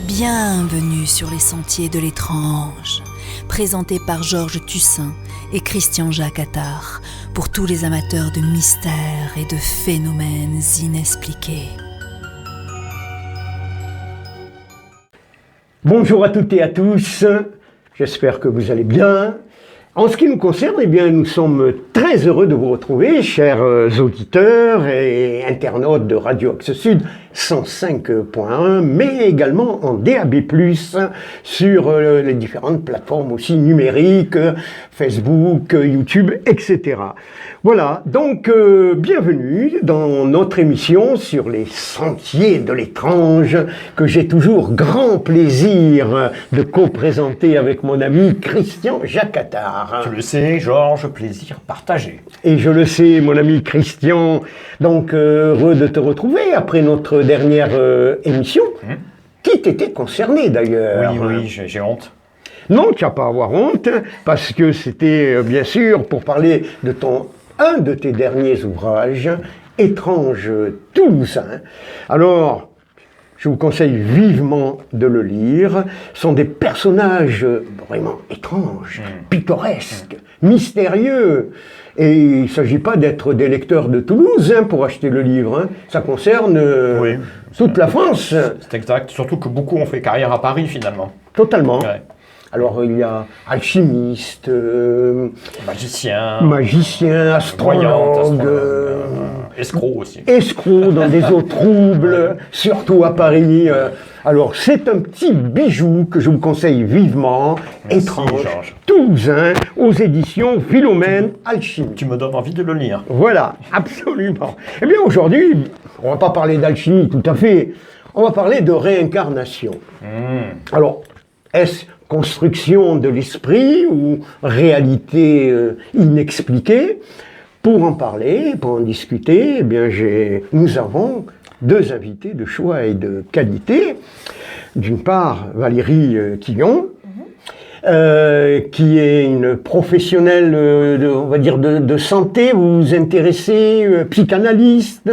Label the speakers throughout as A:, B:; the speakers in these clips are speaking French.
A: Bienvenue sur les sentiers de l'étrange, présenté par Georges Tussin et Christian-Jacques Attard, pour tous les amateurs de mystères et de phénomènes inexpliqués.
B: Bonjour à toutes et à tous, j'espère que vous allez bien. En ce qui nous concerne, eh bien, nous sommes très heureux de vous retrouver, chers auditeurs et internautes de Radio Axe Sud 105.1, mais également en DAB+, sur les différentes plateformes aussi numériques, Facebook, YouTube, etc. Voilà, donc bienvenue dans notre émission sur les sentiers de l'étrange, que j'ai toujours grand plaisir de co-présenter avec mon ami Christian-Jacques Attard.
C: Tu le sais, Georges, plaisir partagé.
B: Et je le sais, mon ami Christian, donc heureux de te retrouver après notre dernière émission, qui t'était concerné d'ailleurs.
C: Oui, j'ai honte.
B: Non, tu n'as pas à avoir honte, parce que c'était bien sûr pour parler de un de tes derniers ouvrages, Étrange Toulousain. Alors, je vous conseille vivement de le lire. Ce sont des personnages vraiment étranges, pittoresques, mystérieux. Et il ne s'agit pas d'être des lecteurs de Toulouse pour acheter le livre. Ça concerne toute la France.
C: C'est exact, surtout que beaucoup ont fait carrière à Paris finalement.
B: Totalement.
C: Ouais.
B: Alors il y a alchimiste,
C: magicien,
B: astrologue,
C: escroc aussi.
B: Escroc dans des eaux troubles, surtout à Paris. Alors c'est un petit bijou que je vous conseille vivement,
C: Merci,
B: Étrange
C: Georges.
B: Toulousain, aux éditions Philomène Alchimie.
C: Tu me donnes envie de le lire.
B: Voilà, absolument. Eh bien aujourd'hui, on ne va pas parler d'alchimie tout à fait, on va parler de réincarnation. Alors, est-ce construction de l'esprit ou réalité inexpliquée? Pour en parler, pour en discuter, eh bien nous avons deux invités de choix et de qualité. D'une part, Valérie Quillon, qui est une professionnelle, on va dire de santé. Vous vous intéressez, psychanalyste,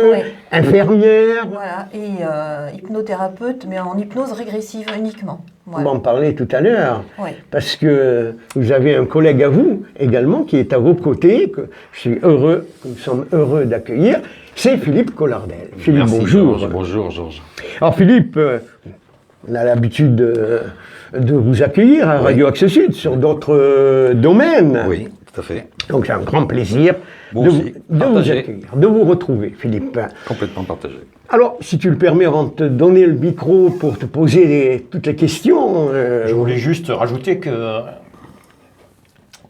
B: infirmière.
D: Voilà, et hypnothérapeute, mais en hypnose régressive uniquement. Voilà.
B: On va en parler tout à l'heure,
D: parce
B: que vous avez un collègue à vous également qui est à vos côtés, que nous sommes heureux d'accueillir, c'est Philippe Collardel. Philippe,
E: merci,
B: bonjour.
E: Georges. Bonjour, Georges.
B: Alors Philippe, on a l'habitude de vous accueillir à Radio Axe Sud sur d'autres domaines.
E: Oui, tout à fait.
B: Donc c'est un grand plaisir de vous accueillir, de vous retrouver, Philippe.
E: Complètement partagé.
B: Alors, si tu le permets, avant de te donner le micro pour te poser toutes les questions...
C: Je voulais juste rajouter que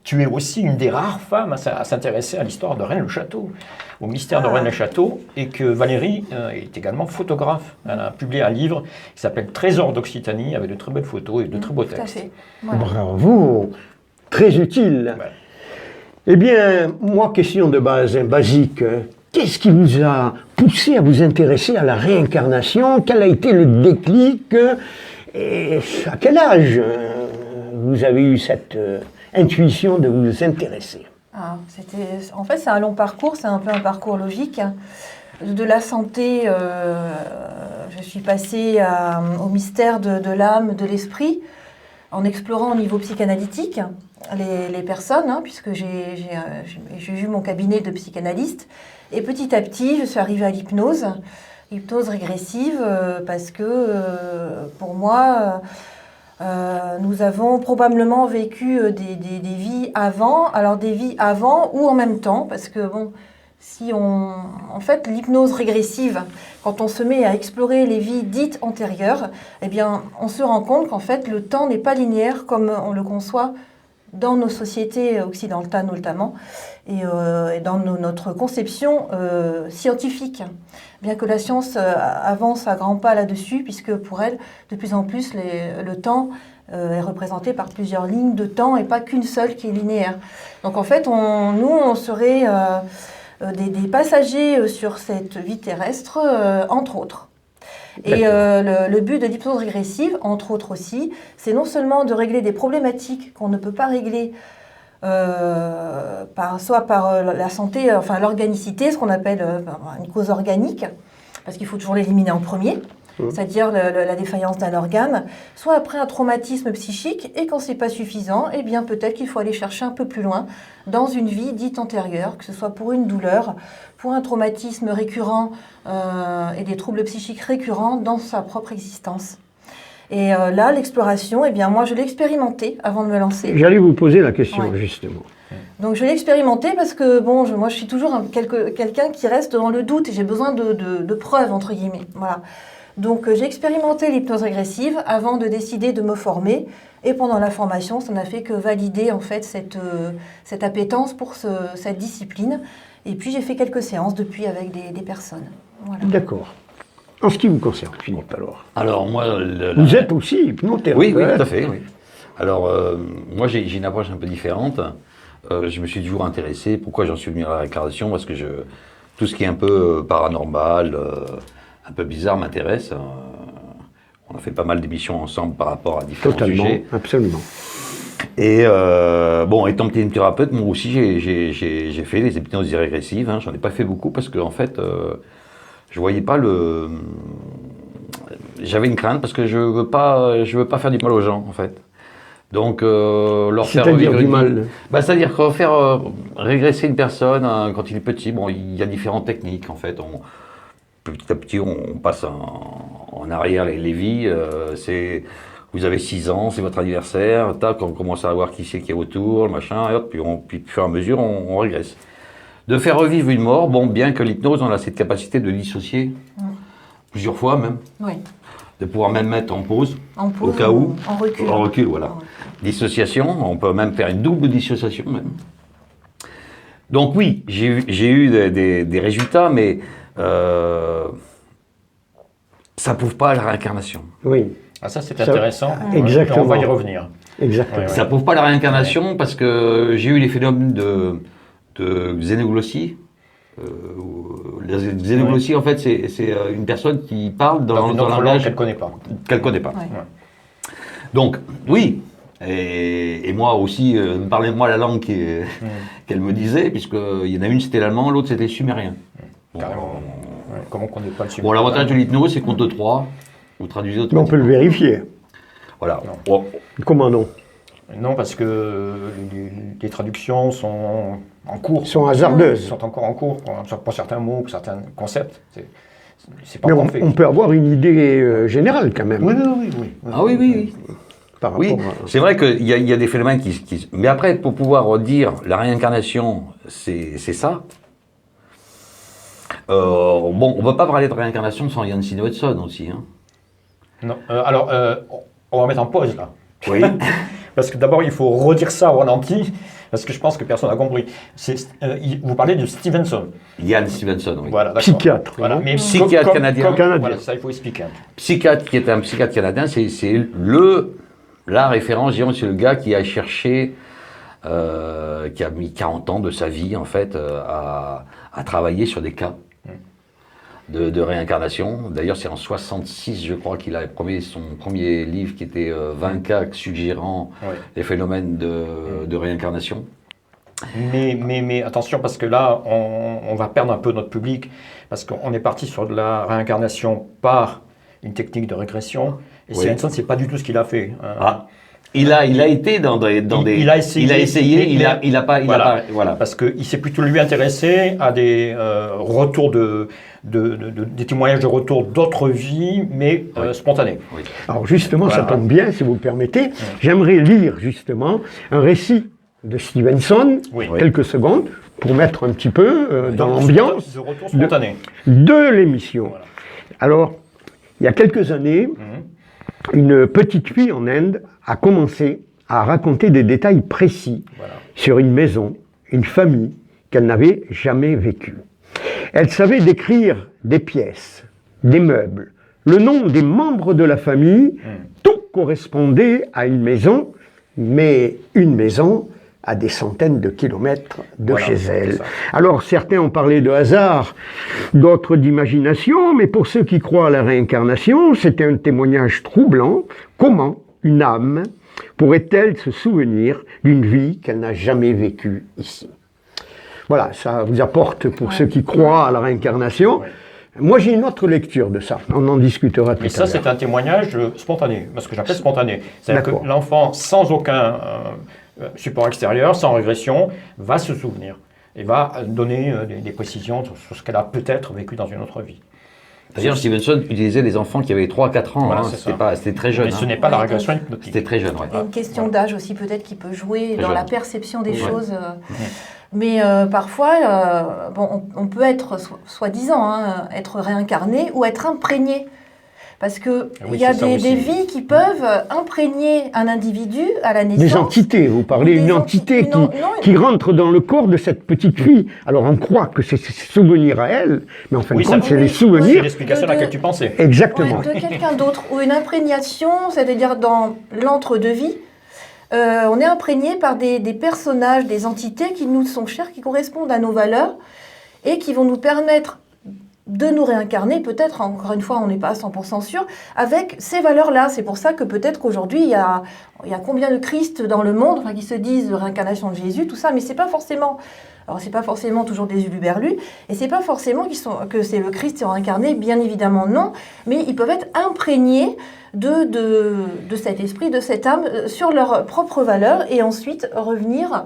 C: tu es aussi une des rares femmes à s'intéresser à l'histoire de Rennes-le-Château, au mystère de Rennes-le-Château, et que Valérie est également photographe. Elle a publié un livre qui s'appelle Trésor d'Occitanie, avec de très belles photos et de très beaux textes.
D: Tout à fait. Voilà.
B: Bravo, très utile.
C: Ouais.
B: Eh bien, moi, question de base, basique, qu'est-ce qui vous a poussé à vous intéresser à la réincarnation? Quel a été le déclic? Et à quel âge vous avez eu cette intuition de vous intéresser?
D: En fait, c'est un long parcours, c'est un peu un parcours logique. De la santé, je suis passée au mystère de l'âme, de l'esprit, en explorant au niveau psychanalytique les personnes, puisque j'ai eu mon cabinet de psychanalyste. Et petit à petit, je suis arrivée à l'hypnose régressive, parce que pour moi, nous avons probablement vécu des vies avant, alors des vies avant ou en même temps, parce que bon, en fait, l'hypnose régressive, quand on se met à explorer les vies dites antérieures, eh bien, on se rend compte qu'en fait, le temps n'est pas linéaire comme on le conçoit dans nos sociétés occidentales notamment, et dans notre conception scientifique. Bien que la science avance à grands pas là-dessus, puisque pour elle, de plus en plus, le temps est représenté par plusieurs lignes de temps et pas qu'une seule qui est linéaire. Donc en fait, on serait des passagers sur cette vie terrestre, entre autres. Et le but de l'hypnose régressive, entre autres aussi, c'est non seulement de régler des problématiques qu'on ne peut pas régler soit par la santé, enfin l'organicité, ce qu'on appelle une cause organique, parce qu'il faut toujours l'éliminer en premier. c'est-à-dire la défaillance d'un organe, soit après un traumatisme psychique, et quand c'est pas suffisant, eh bien peut-être qu'il faut aller chercher un peu plus loin dans une vie dite antérieure, que ce soit pour une douleur, pour un traumatisme récurrent et des troubles psychiques récurrents dans sa propre existence. Et là, l'exploration, eh bien moi je l'ai expérimenté avant de me lancer.
B: J'allais vous poser la question, justement.
D: Donc je l'ai expérimenté parce que bon, moi je suis toujours quelqu'un qui reste dans le doute et j'ai besoin de preuves entre guillemets. Voilà. Donc j'ai expérimenté l'hypnose régressive avant de décider de me former et pendant la formation, ça n'a fait que valider en fait cette appétence pour cette discipline. Et puis j'ai fait quelques séances depuis avec des personnes. Voilà.
B: D'accord. En ce qui vous concerne, Philippe, alors.
E: Alors moi,
B: Vous êtes aussi hypnothérapeute.
E: Oui, tout à fait. Oui. Alors moi, j'ai une approche un peu différente. Je me suis toujours intéressé. Pourquoi j'en suis venu à la réincarnation? Parce que tout ce qui est un peu paranormal, un peu bizarre m'intéresse. On a fait pas mal d'émissions ensemble par rapport à différents sujets.
B: Absolument.
E: Et bon, étant petit hypnothérapeute, moi aussi j'ai fait les hypnoses régressives. J'en ai pas fait beaucoup parce que en fait, je voyais pas J'avais une crainte parce que je veux pas faire du mal aux gens en fait. Donc leur faire
B: c'est-à-dire du mal.
E: C'est-à-dire faire régresser une personne quand il est petit. Bon, il y a différentes techniques en fait. Petit à petit, on passe en arrière les vies. Vous avez 6 ans, c'est votre anniversaire, tac, on commence à voir qui c'est qui est autour, le machin, et hop, puis au fur et à mesure, on régresse. De faire revivre une mort, bon, bien que l'hypnose, on a cette capacité de dissocier, plusieurs fois même, de pouvoir même mettre en pause, au cas où,
D: en recul.
E: En recul, voilà. Dissociation, on peut même faire une double dissociation même. Donc oui, j'ai eu des résultats, mais ça prouve pas la réincarnation.
B: Oui.
C: Ah, ça, c'est intéressant.
B: Exactement.
C: On va y revenir.
B: Exactement.
C: Ouais.
E: Ça prouve pas la réincarnation parce que j'ai eu les phénomènes de xénoglossie. La xénoglossie, en fait, c'est une personne qui parle dans un langage
C: qu'elle ne connaît pas.
E: Qu'elle connaît pas.
D: Ouais.
E: Donc, oui. Et moi aussi, parlez-moi la langue qu'elle me disait, puisqu'il y en a une, c'était l'allemand, l'autre, c'était le sumérien.
C: Carrément. Ouais. Comment qu'on n'est pas le
E: Bon, l'avantage de l'hypnose, c'est qu'on compte 3. Vous traduisez autrement.
B: On peut le vérifier.
E: Voilà.
C: Non.
B: Comment non?
C: Non, parce que les traductions sont en cours.
B: Sont hasardeuses.
C: Sont encore en cours pour certains mots, pour certains concepts. C'est pas
B: Mais
C: parfait.
B: on peut avoir une idée générale quand même.
C: Oui.
E: Ah oui.
B: Par
E: Oui,
B: rapport à...
E: c'est vrai qu'il y a des phénomènes qui... Mais après, pour pouvoir dire la réincarnation, c'est ça. Bon, on ne peut pas parler de réincarnation sans Ian Sinowetson aussi. Hein.
C: Non. Alors, on va mettre en pause là.
E: Oui.
C: Parce que d'abord, il faut redire ça au ralenti, parce que je pense que personne n'a compris. Vous parlez de Stevenson.
E: Ian Stevenson, oui.
C: Voilà, d'accord.
B: Psychiatre.
C: Voilà, mais
E: Psychiatre canadien.
C: Voilà, ça, il faut expliquer.
E: Psychiatre qui est un psychiatre canadien, c'est la référence, disons, c'est le gars qui a cherché, qui a mis 40 ans de sa vie, en fait, à travailler sur des cas de réincarnation. D'ailleurs, c'est en 66, je crois, qu'il a son premier livre qui était 20 cas suggérant les phénomènes de réincarnation.
C: Mais attention, parce que là, on va perdre un peu notre public, parce qu'on est parti sur de la réincarnation par une technique de régression, et Stevenson, c'est pas du tout ce qu'il a fait.
E: Il a été dans des...
C: Il a essayé,
E: il a pas... Voilà.
C: Parce qu'il s'est plutôt lui intéressé à des retours des témoignages de retour d'autres vies, mais spontanés.
B: Oui. Alors justement, ça tombe bien, si vous me permettez. J'aimerais lire justement un récit de Stevenson, quelques secondes, pour mettre un petit peu dans l'ambiance
C: de retour spontané
B: de l'émission. Voilà. Alors, il y a quelques années, une petite fille en Inde a commencé à raconter des détails précis sur une maison, une famille qu'elle n'avait jamais vécue. Elle savait décrire des pièces, des meubles, le nom des membres de la famille, tout correspondait à une maison, mais une maison à des centaines de kilomètres de chez elle. Alors certains ont parlé de hasard, d'autres d'imagination, mais pour ceux qui croient à la réincarnation, c'était un témoignage troublant. Comment une âme pourrait-elle se souvenir d'une vie qu'elle n'a jamais vécue ici? Voilà, ça vous apporte, pour ceux qui croient à la réincarnation, Moi, j'ai une autre lecture de ça. On en discutera tout
C: Mais
B: à
C: ça,
B: l'heure.
C: c'est un témoignage spontané, ce que j'appelle spontané. C'est-à-dire
B: D'accord.
C: que l'enfant, sans aucun support extérieur, sans régression, va se souvenir et va donner des précisions sur ce qu'elle a peut-être vécu dans une autre vie.
E: D'ailleurs, Stevenson utilisait des enfants qui avaient 3-4 ans,
C: Voilà,
E: hein,
C: c'est ça.
E: c'était très jeune.
C: Mais ce
E: hein.
C: n'est pas la
D: Ouais,
C: régression
D: donc-
C: hypnotique.
E: C'était très jeune, ouais.
D: Il y a une question d'âge aussi peut-être qui peut jouer
E: Très
D: dans
E: jeune.
D: la perception des
E: Ouais.
D: choses. Mais parfois, bon, on peut être, soi-disant, hein, être réincarné ou être imprégné. Parce qu'il
C: Oui,
D: y a
C: c'est ça
D: des
C: aussi.
D: vies qui peuvent imprégner un individu à la naissance.
B: Des entités, vous parlez
D: Des
B: d'une
D: enti-
B: entité
D: non,
B: qui rentre dans le corps de cette petite fille. Alors on croit que c'est ses souvenirs à elle, mais en fin
C: Oui,
B: de
C: ça-
B: compte, c'est
D: oui,
B: les
D: oui.
C: C'est
B: souvenirs.
C: l'explication à
D: De-
C: laquelle tu pensais.
B: Exactement.
D: Ouais, de quelqu'un d'autre, ou une imprégnation, c'est-à-dire dans l'entre-deux-vie, on est imprégné par des personnages, des entités qui nous sont chères, qui correspondent à nos valeurs et qui vont nous permettre de nous réincarner, peut-être, encore une fois, on n'est pas à 100% sûr, avec ces valeurs-là. C'est pour ça que peut-être qu'aujourd'hui, il y a combien de Christ dans le monde, enfin, qui se disent réincarnation de Jésus, tout ça, mais c'est pas forcément... Alors, c'est pas forcément toujours des huluberlus, et c'est pas forcément que c'est le Christ réincarné, bien évidemment non, mais ils peuvent être imprégnés de cet esprit, de cette âme, sur leurs propres valeurs, et ensuite revenir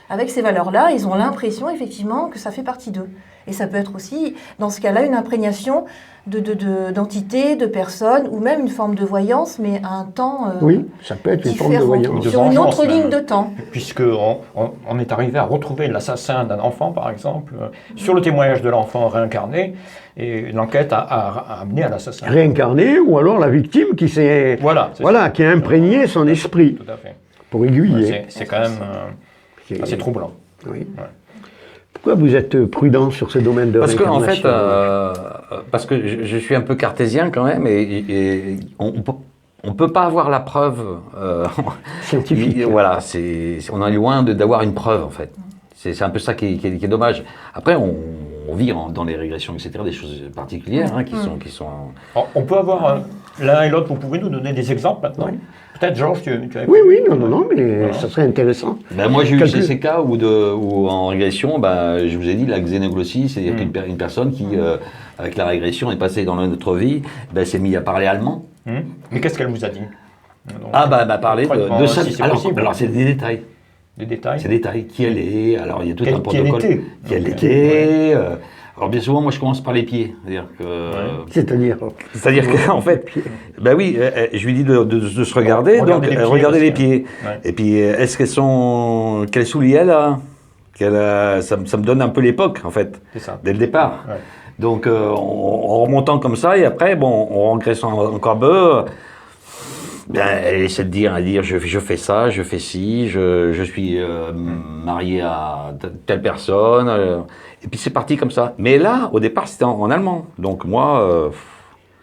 D: avec ces valeurs-là. Ils ont l'impression, effectivement, que ça fait partie d'eux. Et ça peut être aussi, dans ce cas-là, une imprégnation d'entités, de personnes, ou même une forme de voyance, mais à un temps
B: Oui, ça peut être une forme de
D: différent,
B: voyance.
C: De
D: sur une
C: vengeance,
D: autre
C: même.
D: ligne de temps.
C: Puisqu'on est arrivé à retrouver l'assassin d'un enfant, par exemple, sur le témoignage de l'enfant réincarné, et l'enquête a amené à l'assassin.
B: Réincarné, ou alors la victime qui s'est,
C: Voilà, c'est
B: voilà, qui a imprégné son esprit
C: Tout à fait.
B: pour
C: Ouais,
B: aiguiller.
C: c'est quand même
B: C'est-
C: assez troublant.
B: Oui. Pourquoi vous êtes prudent sur ce domaine de
E: Parce que, en fait,
B: réincarnation
E: parce que je suis un peu cartésien quand même, et on peut pas avoir la preuve.
B: Scientifique.
E: Voilà, on est loin d'avoir une preuve, en fait. C'est un peu ça qui est dommage. Après, on vit dans les régressions, etc., des choses particulières hein, qui sont.
C: Alors, on peut avoir l'un et l'autre, vous pouvez nous donner des exemples maintenant. Peut-être, Georges, tu avais...
B: Oui, non, mais
C: Voilà.
B: ça serait intéressant.
E: Ben moi, j'ai eu
B: Calcul.
E: ces cas où en régression, ben, je vous ai dit, la xénoglossie, c'est-à-dire qu'une personne qui, avec la régression, est passée dans notre vie, ben, s'est mise à parler allemand.
C: Mais qu'est-ce qu'elle vous a dit? Donc,
E: Ah, bah, parler de ça.
C: si c'est
E: Alors,
C: possible.
E: c'est des détails.
C: Des détails.
E: C'est des détails. Qui elle est, alors il y a tout un
C: Qui elle
E: protocole.
C: était.
E: Qui elle
C: Ok.
E: était. Alors, bien souvent, moi, je commence par les pieds. C'est-à-dire qu'en fait, ben oui, je lui dis de se regarder,
C: Regardez
E: donc
C: les pieds,
E: regardez
C: parce
E: les
C: que-
E: pieds.
C: Ouais.
E: Et puis, est-ce qu'elles sont. Quels souliers elle a ça me donne un peu l'époque, en fait,
C: C'est ça.
E: dès le départ.
C: Ouais.
E: Donc, en remontant comme ça, et après, bon, en regressant encore un peu, ben, elle essaie de dire, je fais ça, je fais ci, je suis marié à telle personne, et puis c'est parti comme ça. Mais là, au départ, c'était en allemand. Donc moi,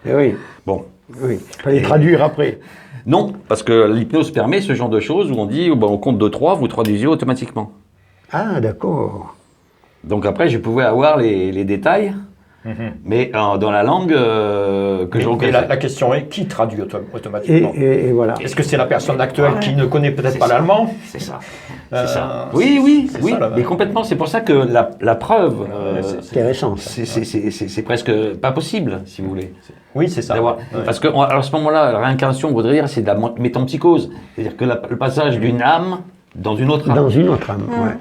B: Oui,
E: bon,
B: oui. Il fallait traduire après.
E: non, parce que l'hypnose permet ce genre de choses où on dit, bon, on compte de 3, vous traduisez automatiquement.
B: Ah, d'accord.
E: Donc après, je pouvais avoir les détails, mais dans la langue que je
C: Mais
E: reconnaissais.
C: la question est, qui traduit automatiquement?
B: Et voilà.
C: Est-ce que c'est la personne actuelle qui ne connaît peut-être pas l'allemand?
E: C'est ça.
C: Euh,
E: C'est ça. Oui,
C: c'est
E: oui,
C: ça, là-bas.
E: mais complètement. C'est pour ça que la preuve,
B: Intéressant, ça.
E: c'est presque pas possible, si vous voulez.
C: Oui, c'est ça.
E: D'avoir-
C: Ouais.
E: Parce que à ce moment-là, la réincarnation voudrait dire c'est de la métempsychose, c'est-à-dire que le passage d'une âme dans une autre âme.
B: Dans une autre âme, ouais.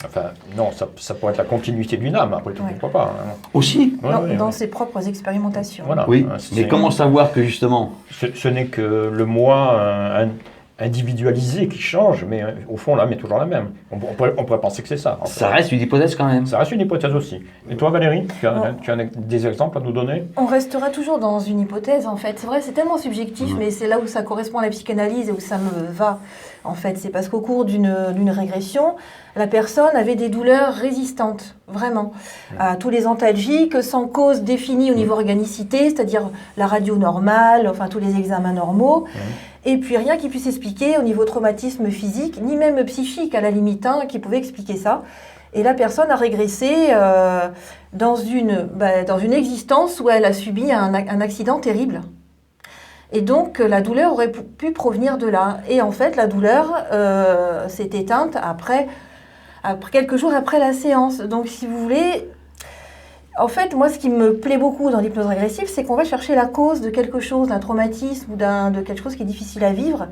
C: Enfin, non, ça pourrait être la continuité d'une âme, après tout,
D: Ouais.
C: pourquoi pas. hein.
E: Aussi.
C: Ouais, ouais,
D: dans
C: ouais.
D: ses propres expérimentations.
C: Voilà.
E: Oui.
C: C'est-
E: Mais comment savoir que justement
C: Ce n'est que le moi individualisé qui change, mais au fond, l'âme est toujours la même. On pourrait penser que c'est ça. en fait.
E: ça reste une hypothèse quand même.
C: Ça reste une hypothèse aussi. Et toi, Valérie, tu as,
D: Bon.
C: tu as des exemples à nous donner?
D: On restera toujours dans une hypothèse, en fait. C'est vrai, c'est tellement subjectif, mais c'est là où ça correspond à la psychanalyse et où ça me va, en fait. C'est parce qu'au cours d'une régression, la personne avait des douleurs résistantes, vraiment, à tous les antalgiques, sans cause définie au niveau organicité, c'est-à-dire la radio normale, enfin tous les examens normaux, et puis rien qui puisse expliquer au niveau traumatisme physique, ni même psychique à la limite, hein, qui pouvait expliquer ça. Et la personne a régressé dans une existence où elle a subi un accident terrible. Et donc, la douleur aurait pu provenir de là. Et en fait, la douleur s'est éteinte après quelques jours après la séance. Donc, si vous voulez, En fait, moi, ce qui me plaît beaucoup dans l'hypnose régressive, c'est qu'on va chercher la cause de quelque chose, d'un traumatisme ou de quelque chose qui est difficile à vivre.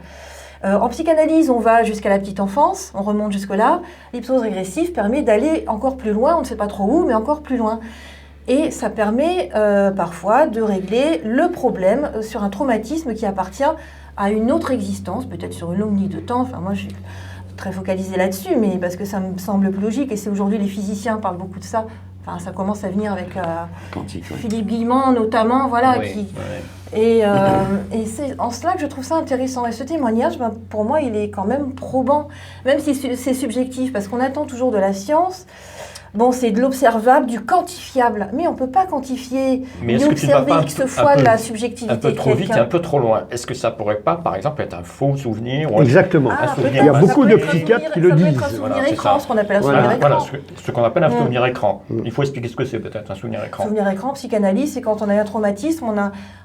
D: En psychanalyse, on va jusqu'à la petite enfance, on remonte jusque-là. L'hypnose régressive permet d'aller encore plus loin, on ne sait pas trop où, mais encore plus loin. Et ça permet parfois de régler le problème sur un traumatisme qui appartient à une autre existence, peut-être sur une longue ligne de temps. Enfin, moi, je suis très focalisée là-dessus, mais parce que ça me semble plus logique, et c'est aujourd'hui les physiciens parlent beaucoup de ça. Enfin, ça commence à venir avec
E: Quantique, ouais.
D: Philippe Guillemant, notamment, voilà,
C: Oui,
D: Et c'est en cela que je trouve ça intéressant. Et ce témoignage, ben, pour moi, il est quand même probant, même si c'est subjectif, parce qu'on attend toujours de la science. Bon, c'est de l'observable, du quantifiable, mais on ne peut pas quantifier
C: Mais
D: ni
C: est-ce que tu ne vas
D: observer
C: pas
D: X fois de la subjectivité
C: un peu
D: de
C: trop vite et
D: quelqu'un.
C: un peu trop loin? Est-ce que ça pourrait pas, par exemple, être un faux souvenir ou
B: Exactement.
D: Ah,
C: souvenir.
D: peut-être,
C: Il y a
D: ça
B: beaucoup
D: peut
B: de
D: être un
B: psychiatres
D: souvenir-
B: qui le
D: ça peut être
B: disent.
D: un souvenir
C: Voilà, c'est
D: écran,
C: ça.
D: ce qu'on appelle un
B: Voilà.
D: souvenir écran.
C: Voilà, ce qu'on appelle un
D: Mm.
C: souvenir écran. Il faut expliquer ce que c'est peut-être un souvenir écran.
D: Souvenir écran, psychanalyse, c'est quand on a un traumatisme,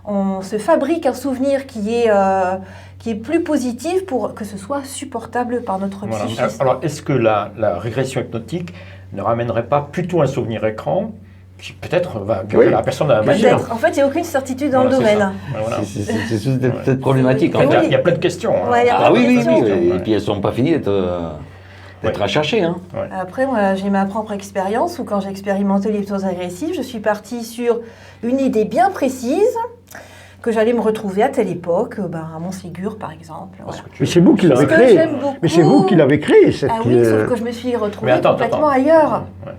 D: on se fabrique un souvenir qui est plus positif pour que ce soit supportable par notre
C: Voilà.
D: psychisme.
C: Alors, est-ce que la régression hypnotique ne ramènerait pas plutôt un souvenir écran qui peut-être va guérir
B: Oui.
C: la personne à la magie?
D: Peut-être. En fait, il n'y a aucune certitude dans
C: Voilà,
D: le
C: c'est
D: domaine.
C: ça. Voilà.
E: C'est cette problématique.
C: En fait,
E: En fait.
C: il y a plein de questions. hein.
D: Ouais, il y a
E: Ah
D: plein de
E: oui, oui,
D: questions.
E: oui. Et puis elles ne sont pas finies d'être à chercher. Hein.
D: Après, moi, j'ai ma propre expérience où quand j'ai expérimenté l'hypnose régressive, je suis partie sur une idée bien précise que j'allais me retrouver à telle époque, à Montségur par exemple.
C: Parce
D: Voilà.
C: que tu-
B: Mais c'est vous qui
C: ça-
B: l'avez
D: Ce que
B: créé.
D: j'aime beaucoup-
B: Mais c'est vous qui l'avez créé, cette...
D: Ah oui, sauf que je me suis retrouvée
C: Mais attends,
D: complètement
C: attends.
D: ailleurs.
C: Ouais.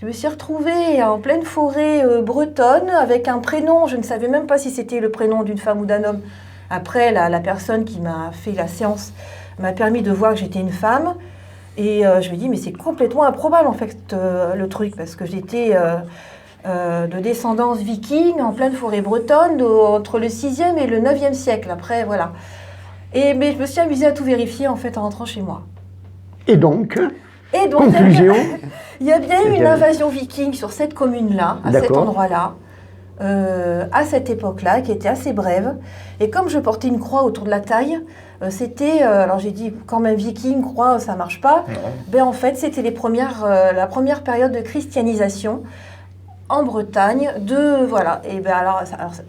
D: Je me suis retrouvée en pleine forêt bretonne avec un prénom, je ne savais même pas si c'était le prénom d'une femme ou d'un homme. Après, la personne qui m'a fait la séance m'a permis de voir que j'étais une femme. Et je me dis, mais c'est complètement improbable en fait le truc, parce que j'étais de descendance viking en pleine forêt bretonne entre le 6e et le 9e siècle. Après, voilà. Mais je me suis amusée à tout vérifier en fait en rentrant chez moi.
B: Et donc,
D: Et donc,
B: conclusion,
D: il y a bien eu
B: Eh
D: une
B: bien,
D: invasion viking sur cette commune-là, à cet
B: D'accord.
D: endroit-là, à cette époque-là, qui était assez brève. Et comme je portais une croix autour de la taille, c'était... alors j'ai dit, quand même viking, croix, ça marche pas.
C: Non.
D: Ben, en fait, c'était la première période de christianisation en Bretagne, voilà. Et ben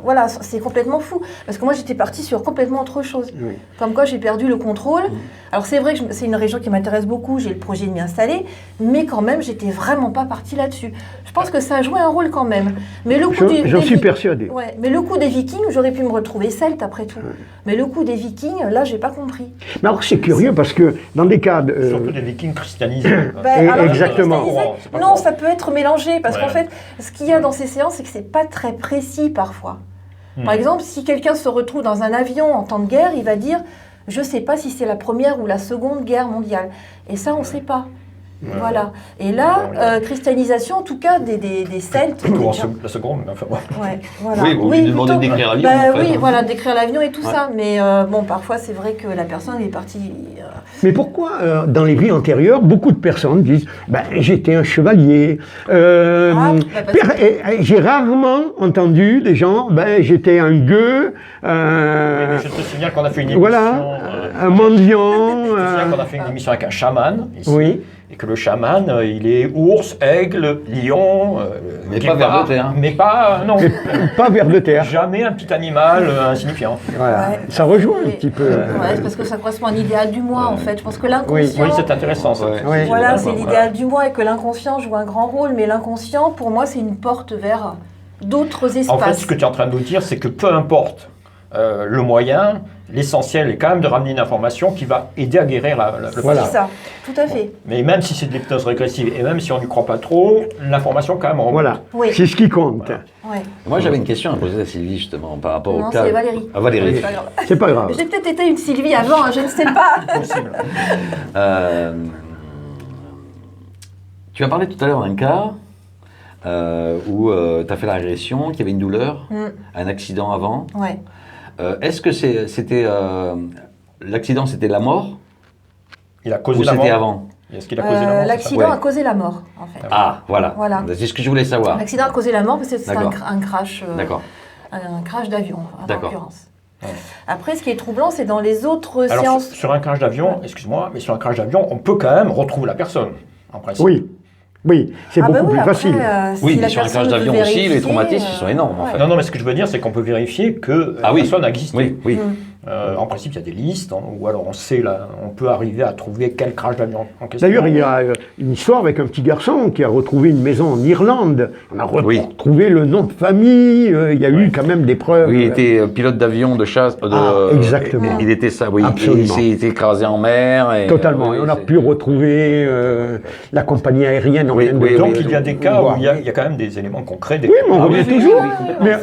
D: voilà, c'est complètement fou. Parce que moi, j'étais partie sur complètement autre chose.
B: Oui.
D: Comme quoi, j'ai perdu le contrôle. Alors, c'est vrai que c'est une région qui m'intéresse beaucoup, j'ai le projet de m'y installer, mais quand même, j'étais vraiment pas partie là-dessus. Je pense que ça a joué un rôle quand même. Mais le coup
B: j'en
D: des
B: suis
D: Vi-
B: persuadé.
D: Ouais, mais le coup des Vikings, j'aurais pu me retrouver celte après tout. Mais le coup des Vikings, là, j'ai pas compris.
B: Mais alors, c'est curieux parce que dans des cas de...
C: Surtout des vikings christianisés.
D: Ben, alors,
B: exactement.
D: christianisé,
C: C'est pas
D: non,
C: courant.
D: ça peut être mélangé parce
C: Ouais.
D: qu'en fait, ce qu'il y a dans ces séances, c'est que c'est pas très précis parfois. Par exemple, si quelqu'un se retrouve dans un avion en temps de guerre, il va dire « je sais pas si c'est la première ou la seconde guerre mondiale ». Et ça, on sait pas. Voilà. Et là, christianisation, en tout cas, des Celtes.
C: Plutôt
D: des gens-
C: la seconde, mais enfin bon.
D: Ouais, voilà.
E: Oui, vous lui demandez
D: plutôt.
E: d'écrire l'avion,
D: Ben
E: en fait.
D: oui, voilà, d'écrire l'avion et tout
E: Ouais.
D: ça. Mais bon, parfois, c'est vrai que la personne est partie...
B: Mais pourquoi, dans les vies antérieures, beaucoup de personnes disent ben, « j'étais un chevalier
D: parce que-
B: J'ai rarement entendu des gens ben, « j'étais un gueux
C: Oui, mais je te signale qu'on a fait une émission.
B: voilà, un mendiant.
C: Je te signale qu'on a fait une émission avec un chaman ici.
B: Oui.
C: Et que le chaman, il est ours, aigle, lion,
E: Mais pas
C: guépard,
E: vers de terre.
C: Mais pas, non.
B: Pas vers de terre.
C: Jamais un petit animal insignifiant.
B: Voilà.
D: Ouais.
B: Ça rejoint un
D: Oui.
B: petit peu.
D: Ouais, c'est parce que ça correspond à un idéal du moi, en fait. Je pense que l'inconscient...
C: Oui, c'est intéressant ça.
E: Ouais.
B: Oui.
D: Voilà, c'est
C: Voilà.
D: l'idéal du moi et que l'inconscient joue un grand rôle. Mais l'inconscient, pour moi, c'est une porte vers d'autres espaces.
C: En fait, ce que tu es en train de nous dire, c'est que peu importe le moyen, l'essentiel est quand même de ramener une information qui va aider à guérir le
B: Voilà.
D: C'est ça, tout à fait.
C: Mais même si c'est de l'hypnose régressive et même si on n'y croit pas trop, l'information quand même remonte.
B: Voilà.
D: Oui.
B: C'est ce qui compte.
D: Ouais.
E: Moi, j'avais une question à poser à Sylvie, justement, par rapport
D: Non,
E: au cas.
D: c'est Valérie.
E: Ah, Valérie.
D: C'est pas grave.
B: C'est pas grave.
D: J'ai peut-être été une Sylvie avant, hein, je ne sais pas.
C: Possible.
E: Tu as parlé tout à l'heure d'un cas où tu as fait la régression, qu'il y avait une douleur, un accident avant.
D: Ouais.
E: Est-ce que c'était l'accident, c'était la mort
C: Il a causé
E: ou
C: la mort.
E: c'était avant?
C: Est-ce qu'il a causé la mort? c'est ça
D: L'accident
E: Ouais.
D: a causé la mort, en fait.
E: Ah, voilà.
D: Voilà.
E: C'est ce que je voulais savoir.
D: L'accident a causé la mort parce que c'est
E: D'accord.
D: un crash,
E: D'accord.
D: un crash d'avion, en
E: D'accord.
D: l'occurrence.
C: Ouais.
D: Après, ce qui est troublant, c'est dans les autres
C: Alors,
D: séances.
C: sur un crash d'avion, excuse-moi, mais sur un crash d'avion, on peut quand même retrouver la personne, en principe.
B: Oui. Oui, c'est beaucoup plus facile.
E: Oui, mais sur un crash d'avion aussi, les traumatismes ils sont énormes en fait.
C: Non, mais ce que je veux dire, c'est qu'on peut vérifier que la personne a existé.
E: Oui, oui.
C: En principe, il y a des listes, ou alors on sait, là, on peut arriver à trouver quel crash d'avion en question.
B: D'ailleurs, il y a une histoire avec un petit garçon qui a retrouvé une maison en Irlande. On a retrouvé le nom de famille, il y a eu quand même des preuves.
E: Oui, il était pilote d'avion de chasse.
B: Exactement.
E: Il était ça, oui.
B: Absolument.
E: Il s'est écrasé en mer. Et,
B: Totalement. Et on a pu retrouver la compagnie aérienne.
C: Donc il y a des cas où il y a quand même des éléments concrets.
B: Oui, mais on revient toujours.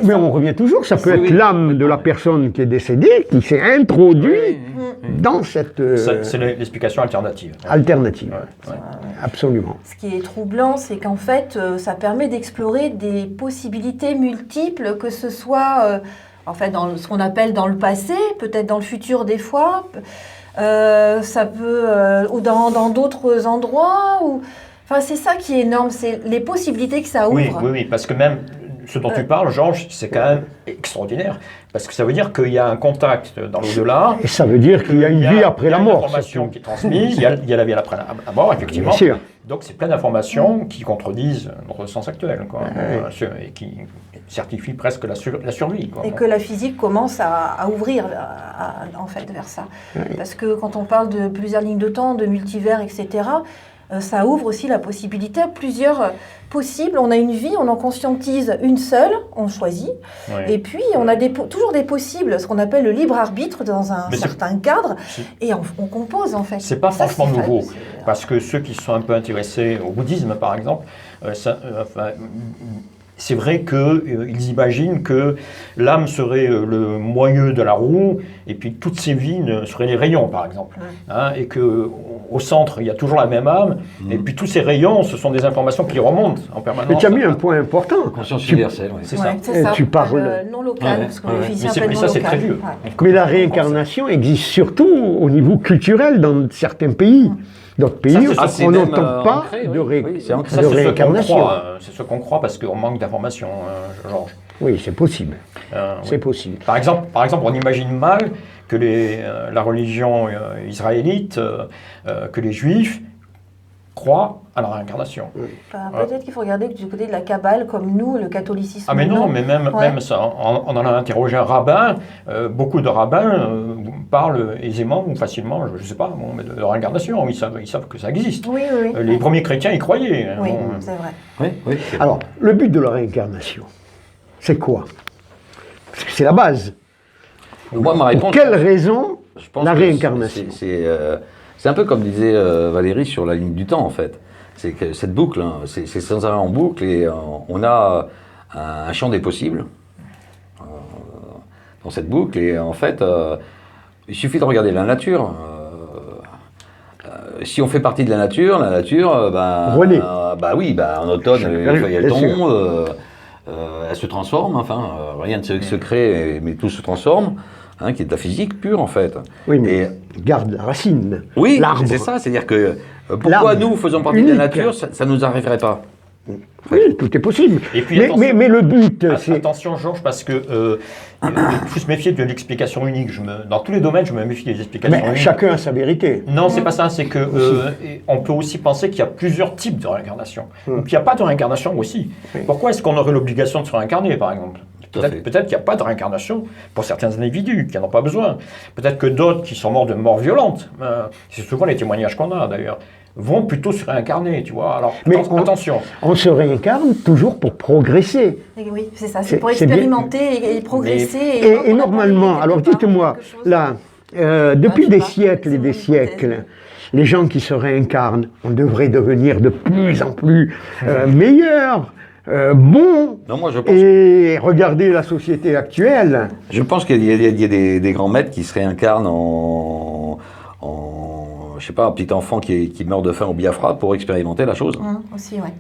B: Mais on revient toujours. Ça peut être l'âme de la personne qui est décédée qui s'est introduit dans cette...
C: C'est l'explication alternative.
B: Alternative. Absolument.
D: Ce qui est troublant, c'est qu'en fait, ça permet d'explorer des possibilités multiples, que ce soit en fait, dans ce qu'on appelle dans le passé, peut-être dans le futur des fois, ça peut, ou dans d'autres endroits. Enfin, c'est ça qui est énorme, c'est les possibilités que ça ouvre.
C: Oui, parce que même ce dont tu parles, Georges, c'est quand même extraordinaire. Parce que ça veut dire qu'il y a un contact dans l'au-delà.
B: Et ça veut dire qu'il y a une vie après la mort.
C: Il y a une information qui est transmise, il y a la vie après la mort, effectivement.
B: Bien sûr.
C: Donc c'est plein d'informations qui contredisent notre sens actuel, quoi, et qui certifient presque la survie. Quoi.
D: Et que la physique commence à ouvrir en fait vers ça. Parce que quand on parle de plusieurs lignes de temps, de multivers, etc., ça ouvre aussi la possibilité à plusieurs possibles. On a une vie, on en conscientise une seule, on choisit. Et puis, on a toujours des possibles, ce qu'on appelle le libre arbitre dans un certain cadre. Et on compose, en fait.
C: C'est pas franchement nouveau. Parce que ceux qui sont un peu intéressés au bouddhisme, par exemple, c'est vrai qu'ils imaginent que l'âme serait le moyeu de la roue, et puis toutes ces vies seraient les rayons, par exemple. Et qu'au centre, il y a toujours la même âme, et puis tous ces rayons, ce sont des informations qui remontent en permanence.
B: Mais tu as mis un point important.
E: Conscience universelle,
C: c'est ça.
B: Tu parles
D: non local, parce que le physicien appelle non
C: ça, c'est
D: local.
C: très vieux.
B: Mais la réincarnation existe surtout au niveau culturel dans certains pays. D'autres pays, on n'entend pas de réincarnation.
C: C'est ce qu'on croit parce qu'on manque d'informations, Georges.
B: Oui, c'est possible. C'est possible.
C: Par exemple, on imagine mal que la religion israélite, que les juifs croient à la réincarnation.
D: Peut-être qu'il faut regarder du côté de la Kabbale, comme nous, le catholicisme.
C: Ah mais non, mais même ça, on en a interrogé un rabbin, beaucoup de rabbins parlent aisément ou facilement, je ne sais pas, de réincarnation, ils savent que ça existe.
D: Oui.
C: Les premiers chrétiens y croyaient.
D: Oui, c'est vrai.
E: Oui.
B: Alors, le but de la réincarnation, c'est quoi? C'est la base.
E: Moi, ma réponse,
B: pour quelle raison la réincarnation?
E: C'est un peu comme disait Valérie sur la ligne du temps, en fait. C'est que cette boucle, c'est sans arrêt en boucle, et on a un champ des possibles dans cette boucle, et en fait, il suffit de regarder la nature. Si on fait partie de la nature, en automne, les feuilles elles tombent, elles se transforment, enfin, rien ne se crée, mais tout se transforme. Qui est de la physique pure en fait.
B: Oui, mais garde la racine.
E: Oui,
B: l'arbre.
E: c'est ça, c'est-à-dire que pourquoi nous faisons partie de la nature, ça ne nous arriverait pas.
B: Oui, tout est possible.
C: Et puis,
B: mais le but, c'est...
C: Attention Georges, parce que il faut se méfier de l'explication unique. Dans tous les domaines, je me méfie des explications uniques.
B: Chacun a sa vérité.
C: Non, c'est pas ça, c'est que on peut aussi penser qu'il y a plusieurs types de réincarnation. Ou qu'il n'y a pas de réincarnation aussi. Pourquoi est-ce qu'on aurait l'obligation de se réincarner, par exemple ? Peut-être qu'il n'y a pas de réincarnation pour certains individus qui n'en ont pas besoin. Peut-être que d'autres qui sont morts de mort violente, c'est souvent les témoignages qu'on a d'ailleurs, vont plutôt se réincarner, tu vois. Alors, attention.
B: On se réincarne toujours pour progresser.
D: Oui, c'est ça, c'est pour expérimenter et progresser.
B: Et normalement, alors dites-moi, là, depuis des siècles et des siècles, les gens qui se réincarnent, on devrait devenir de plus en plus meilleurs. Et regardez la société actuelle.
E: Je pense qu'il y a des grands maîtres qui se réincarnent je sais pas, un petit enfant qui meurt de faim au Biafra pour expérimenter la chose.
D: Aussi, ouais.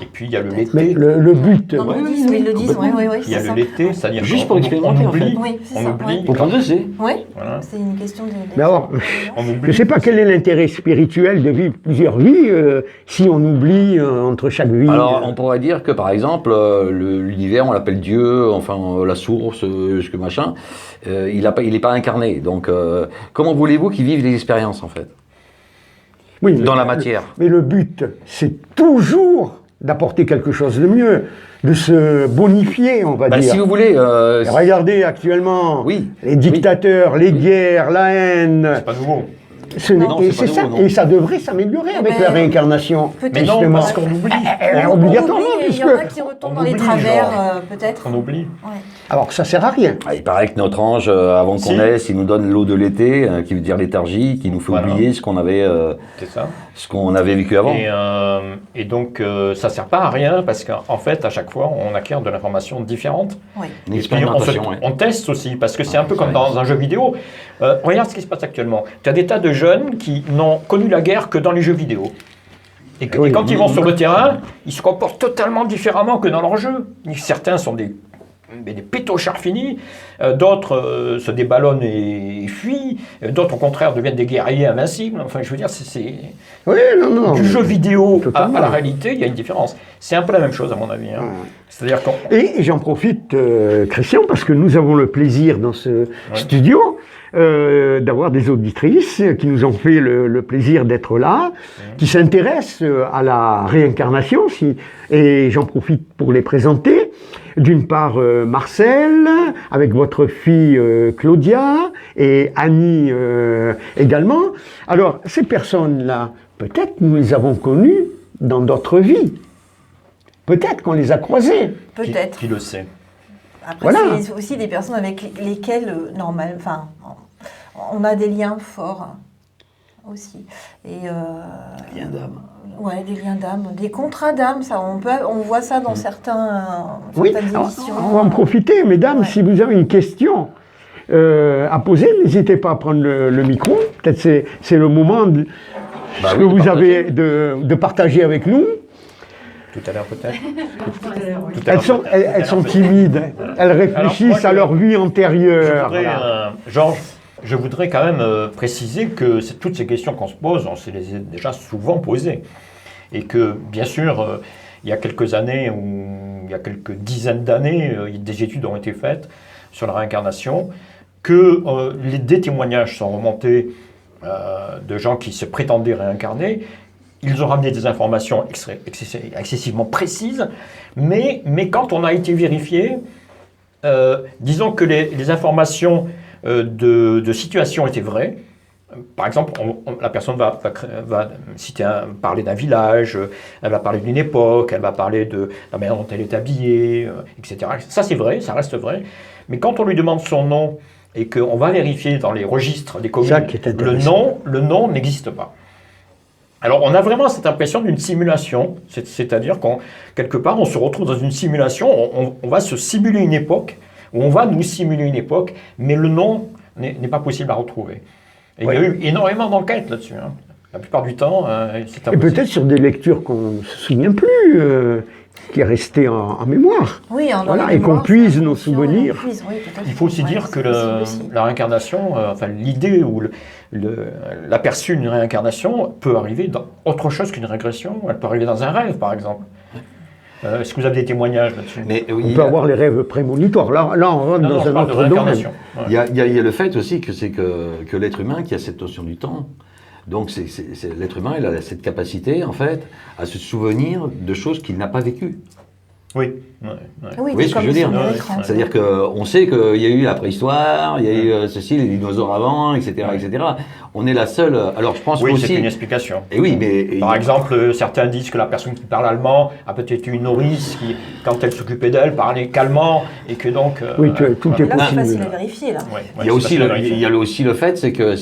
C: Et puis il y a le l'été.
B: Mais le but.
D: Dans le bouddhisme, ils le disent, oui.
C: Il y a le l'été, c'est-à-dire
E: juste pour expérimenter,
C: on oublie.
E: On progresser.
D: Oui, c'est une question de.
B: Mais alors, je ne sais pas quel est l'intérêt spirituel de vivre plusieurs vies si on oublie entre chaque vie.
E: Alors, on pourrait dire que par exemple, l'univers, on l'appelle Dieu, enfin la source, ce que machin, il n'est pas incarné. Donc, comment voulez-vous qu'il vive les expériences en fait?
B: Oui,
E: dans la matière.
B: Mais le but, c'est toujours d'apporter quelque chose de mieux, de se bonifier, on va
E: Bah,
B: dire.
E: si vous voulez,
B: Et regardez actuellement,
E: Oui.
B: les dictateurs, les guerres, la haine.
C: C'est pas nouveau.
E: Non,
B: Et
E: c'est pas
B: c'est ça.
E: nouveau, non.
B: Et ça devrait s'améliorer avec
D: ben,
B: la réincarnation.
D: peut-être.
C: Mais non,
B: justement.
C: parce qu'on oublie.
B: Obligatoirement,
D: Il y en a qui retombent
C: on
D: dans les
C: oublie,
D: travers,
C: genre.
D: peut-être.
C: On oublie.
D: Ouais.
B: Alors que ça sert à rien.
E: il paraît que notre ange, avant qu'on
C: Si.
E: naisse, il nous donne l'eau de l'été, qui veut dire léthargie, qui nous fait
C: Voilà.
E: oublier ce qu'on avait vécu avant.
C: Et donc, ça sert pas à rien parce qu'en fait, à chaque fois, on acquiert de l'information différente.
D: Oui.
E: Une
C: Et puis,
E: expérimentation, ouais.
C: on teste aussi, parce que c'est un peu comme dans un jeu vidéo. Regarde ce qui se passe actuellement. Tu as des tas de jeunes qui n'ont connu la guerre que dans les jeux vidéo. Et quand ils vont sur le terrain, ils se comportent totalement différemment que dans leur jeu. Certains sont des pétochards finis, d'autres se déballonnent et fuient, d'autres au contraire deviennent des guerriers invincibles. Enfin, je veux dire, c'est
B: Oui, non.
C: du jeu vidéo à
B: Totalement.
C: la réalité, il y a une différence. C'est un peu la même chose à mon avis. Hein. C'est-à-dire qu'on...
B: Et j'en profite, Christian, parce que nous avons le plaisir dans ce studio d'avoir des auditrices qui nous ont fait le plaisir d'être là, qui s'intéressent à la réincarnation, et j'en profite pour les présenter. D'une part, Marcel, avec votre fille Claudia, et Annie également. Alors, ces personnes-là, peut-être nous les avons connues dans d'autres vies. Peut-être qu'on les a croisées.
D: Peut-être.
C: Qui le sait.
D: Après,
B: Voilà.
D: c'est aussi des personnes avec lesquelles, on a des liens forts aussi. Et,
E: Liens d'âme.
D: Ouais, des liens d'âme, des contrats d'âme, ça, on voit ça dans certaines
B: Oui,
D: émissions.
B: on va en profiter, mesdames,
D: Ouais.
B: si vous avez une question à poser, n'hésitez pas à prendre le micro. Peut-être c'est le moment de
E: Bah
B: ce
E: oui,
B: que
E: de
B: vous
E: partager.
B: avez de partager avec nous.
C: Tout à l'heure peut-être.
B: Elles sont timides, elles réfléchissent
C: moi,
B: à leur vie antérieure. Voilà.
C: Georges, je voudrais quand même préciser que toutes ces questions qu'on se pose, on se les a déjà souvent posées. Et que, bien sûr, il y a quelques années, ou il y a quelques dizaines d'années, des études ont été faites sur la réincarnation, que des témoignages sont remontés de gens qui se prétendaient réincarnés. Ils ont ramené des informations excessivement précises, mais quand on a été vérifié, disons que les informations de situation étaient vraies. Par exemple, la personne va parler d'un village, elle va parler d'une époque, elle va parler de la manière dont elle est habillée, etc. Ça, c'est vrai, ça reste vrai. Mais quand on lui demande son nom et qu'on va vérifier dans les registres des communes,
B: Ça qui est intéressant.
C: le nom n'existe pas. Alors, on a vraiment cette impression d'une simulation, c'est-à-dire quelque part, on se retrouve dans une simulation, on va se simuler une époque, ou on va nous simuler une époque, mais le nom n'est pas possible à retrouver. Et il y a eu énormément d'enquêtes là-dessus. Hein. La plupart du temps, c'est
B: Et
C: impossible.
B: peut-être sur des lectures qu'on ne se souvient plus, qui est resté en mémoire.
D: Oui, dans
B: Voilà,
D: les
B: et qu'on
D: mémoires,
B: puise
D: c'est
B: nos
D: inconscient,
B: souvenirs.
D: on puise, oui, tout à fait.
C: Il faut aussi
D: Ouais,
C: dire que
D: c'est possible aussi.
C: la réincarnation, l'idée ou l'aperçu d'une réincarnation peut arriver dans autre chose qu'une régression. Elle peut arriver dans un rêve, par exemple. Est-ce que vous avez des témoignages là-dessus?
E: Mais
B: On peut avoir les rêves prémonitoires. Là, on rentre
C: Non,
B: dans
C: je
B: un
C: parle de
B: autre domaine.
C: réincarnation. Ouais.
E: Il y a le fait aussi que l'être humain qui a cette notion du temps, donc l'être humain, il a cette capacité en fait à se souvenir de choses qu'il n'a pas vécues.
C: Oui. Ouais.
D: Oui,
E: Vous voyez ce que je veux dire?
D: sur
C: Ouais,
D: l'écran.
E: C'est-à-dire qu'on sait qu'il y a eu la préhistoire, il y a eu ceci, les dinosaures avant, etc., etc. On est la seule. Alors je pense
C: Oui,
E: aussi.
C: c'est une explication.
E: Et oui, mais
C: Par exemple, certains disent que la personne qui parle allemand a peut-être eu une nourrice qui, quand elle s'occupait d'elle, parlait calmement et que donc.
B: Oui, tout est
D: Là, c'est
B: possible.
D: facile à vérifier, là.
C: Ouais,
E: il y a
C: c'est
E: aussi
C: facile à vérifier.
E: aussi le fait, c'est que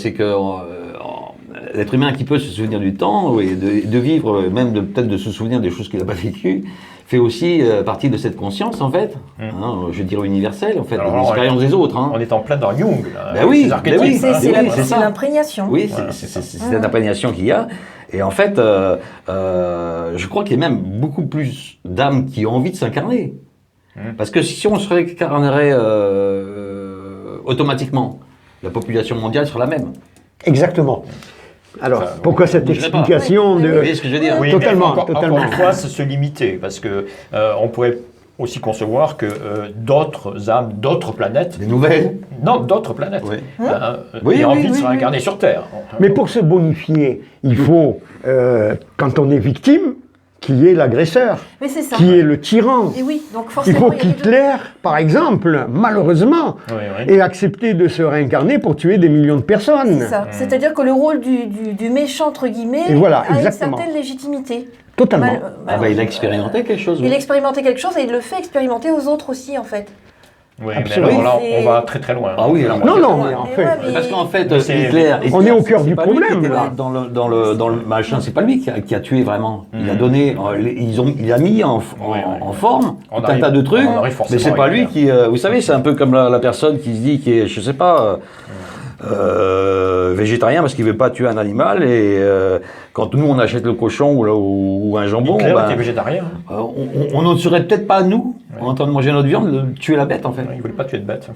E: l'être humain qui peut se souvenir du temps et de vivre, même peut-être de se souvenir des choses qu'il n'a pas vécues, fait aussi partie de cette conscience en fait, hein, je dirais universelle en fait,
C: Alors,
E: de l'expérience des autres. Hein.
C: On est en plein dans Jung, là,
E: Ben
C: avec
E: oui,
C: ses
E: ben
C: archétypes.
E: oui,
C: hein.
D: C'est
E: oui, c'est ça.
D: l'imprégnation.
E: Oui,
C: Voilà,
E: c'est
C: c'est
E: cette imprégnation qu'il y a. Et en fait, je crois qu'il y a même beaucoup plus d'âmes qui ont envie de s'incarner. Parce que si on se réincarnerait automatiquement, la population mondiale sera la même.
B: Exactement. Alors,
C: Ça,
B: pourquoi
C: on
B: cette
E: bougerait pas.
B: explication
D: Oui,
B: de...
E: Vous voyez ce que je veux dire?
C: Oui,
B: Totalement,
C: mais encore
B: totalement.
C: une fois, c'est se limiter, parce que on pourrait aussi concevoir que d'autres âmes, d'autres planètes,
E: Des nouvelles.
C: non, d'autres planètes,
E: Oui.
C: aient
E: Oui,
C: envie
E: oui,
C: de se
E: oui,
C: réincarner sur Terre.
B: Mais pour se bonifier, il faut, quand on est victime, qu'il y ait l'agresseur,
D: Mais c'est ça.
B: qui est le tyran.
D: Et oui, donc
B: Il
D: forcément,
B: faut
D: il y a des
B: qu'Hitler, par exemple, malheureusement,
C: Oui, oui.
B: ait accepté de se réincarner pour tuer des millions de personnes.
D: C'est ça. C'est-à-dire que le rôle du méchant, entre guillemets,
B: Et voilà,
D: a
B: exactement.
D: une certaine légitimité.
B: Totalement.
E: Ah bah, il a expérimenté quelque chose.
D: Il
E: oui.
D: a expérimenté quelque chose et il le fait expérimenter aux autres aussi, en fait.
C: Oui, mais
B: Absolument.
C: alors là,
D: C'est-
C: on va très très loin.
E: Ah oui, alors
B: Non, non, mais
D: Mais
B: en
D: ouais,
B: fait,
D: mais-
E: Parce qu'en fait,
C: Mais c'est-
E: Hitler,
B: On est au cœur
E: c'est
B: du
E: pas lui qui
B: problème,
E: était
B: là.
E: dans le machin, c'est pas lui qui a tué vraiment. Il a donné, il a mis en forme
C: On
E: tout un
C: arrive-
E: tas de trucs,
C: on arrive forcément
E: mais c'est
C: à
E: pas lui
C: Hitler.
E: qui. Vous savez, c'est un peu comme la personne qui se dit qui est, je sais pas. Végétarien parce qu'il veut pas tuer un animal et quand nous on achète le cochon ou un jambon,
C: Hitler
E: ben,
C: était végétarien.
E: on ne serait peut-être pas nous en train de manger notre viande de tuer la bête en fait.
C: Il ne voulait pas tuer de bête.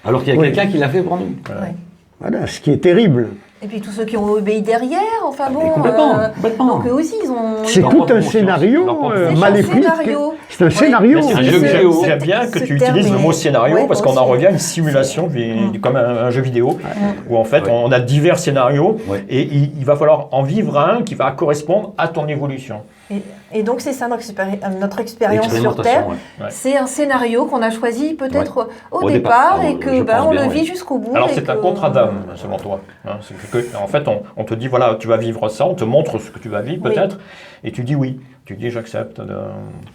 E: Alors qu'il y a
B: Oui.
E: quelqu'un qui l'a fait pour nous.
D: Ouais.
B: voilà, ce qui est terrible.
D: Et puis tous ceux qui ont obéi derrière, enfin bon.
E: complètement, complètement.
D: Donc eux aussi, ils ont.
B: C'est
D: ils ont-
B: tout un
E: propre
B: scénario
E: conscience.
D: C'est un
B: maléfique.
D: scénario.
B: C'est un
D: Oui.
B: scénario.
C: Mais c'est-
E: un jeu vidéo.
C: J'aime bien que
D: Ce
C: tu
D: terme
C: utilises le
D: est-
C: mot scénario
D: ouais,
C: parce
D: moi
C: qu'on en
D: aussi.
C: revient à une simulation, comme un jeu vidéo, où en fait
E: Ouais.
C: on a divers scénarios
E: Ouais.
C: et il va falloir en vivre un qui va correspondre à ton évolution.
D: Et donc c'est ça notre expérience sur
E: Expérimentation,
D: Terre.
E: ouais.
C: Ouais.
D: C'est un scénario qu'on a choisi peut-être au
E: Au
D: départ
E: départ,
D: et que
E: je pense
D: on
E: bien,
D: le
E: oui.
D: vit jusqu'au bout.
C: Alors
D: et
C: c'est un
D: que-
C: contrat d'âme selon toi. Hein. En fait on te dit voilà tu vas vivre ça, on te montre ce que tu vas vivre
D: Oui.
C: peut-être et tu dis oui. Tu dis j'accepte.
E: Moi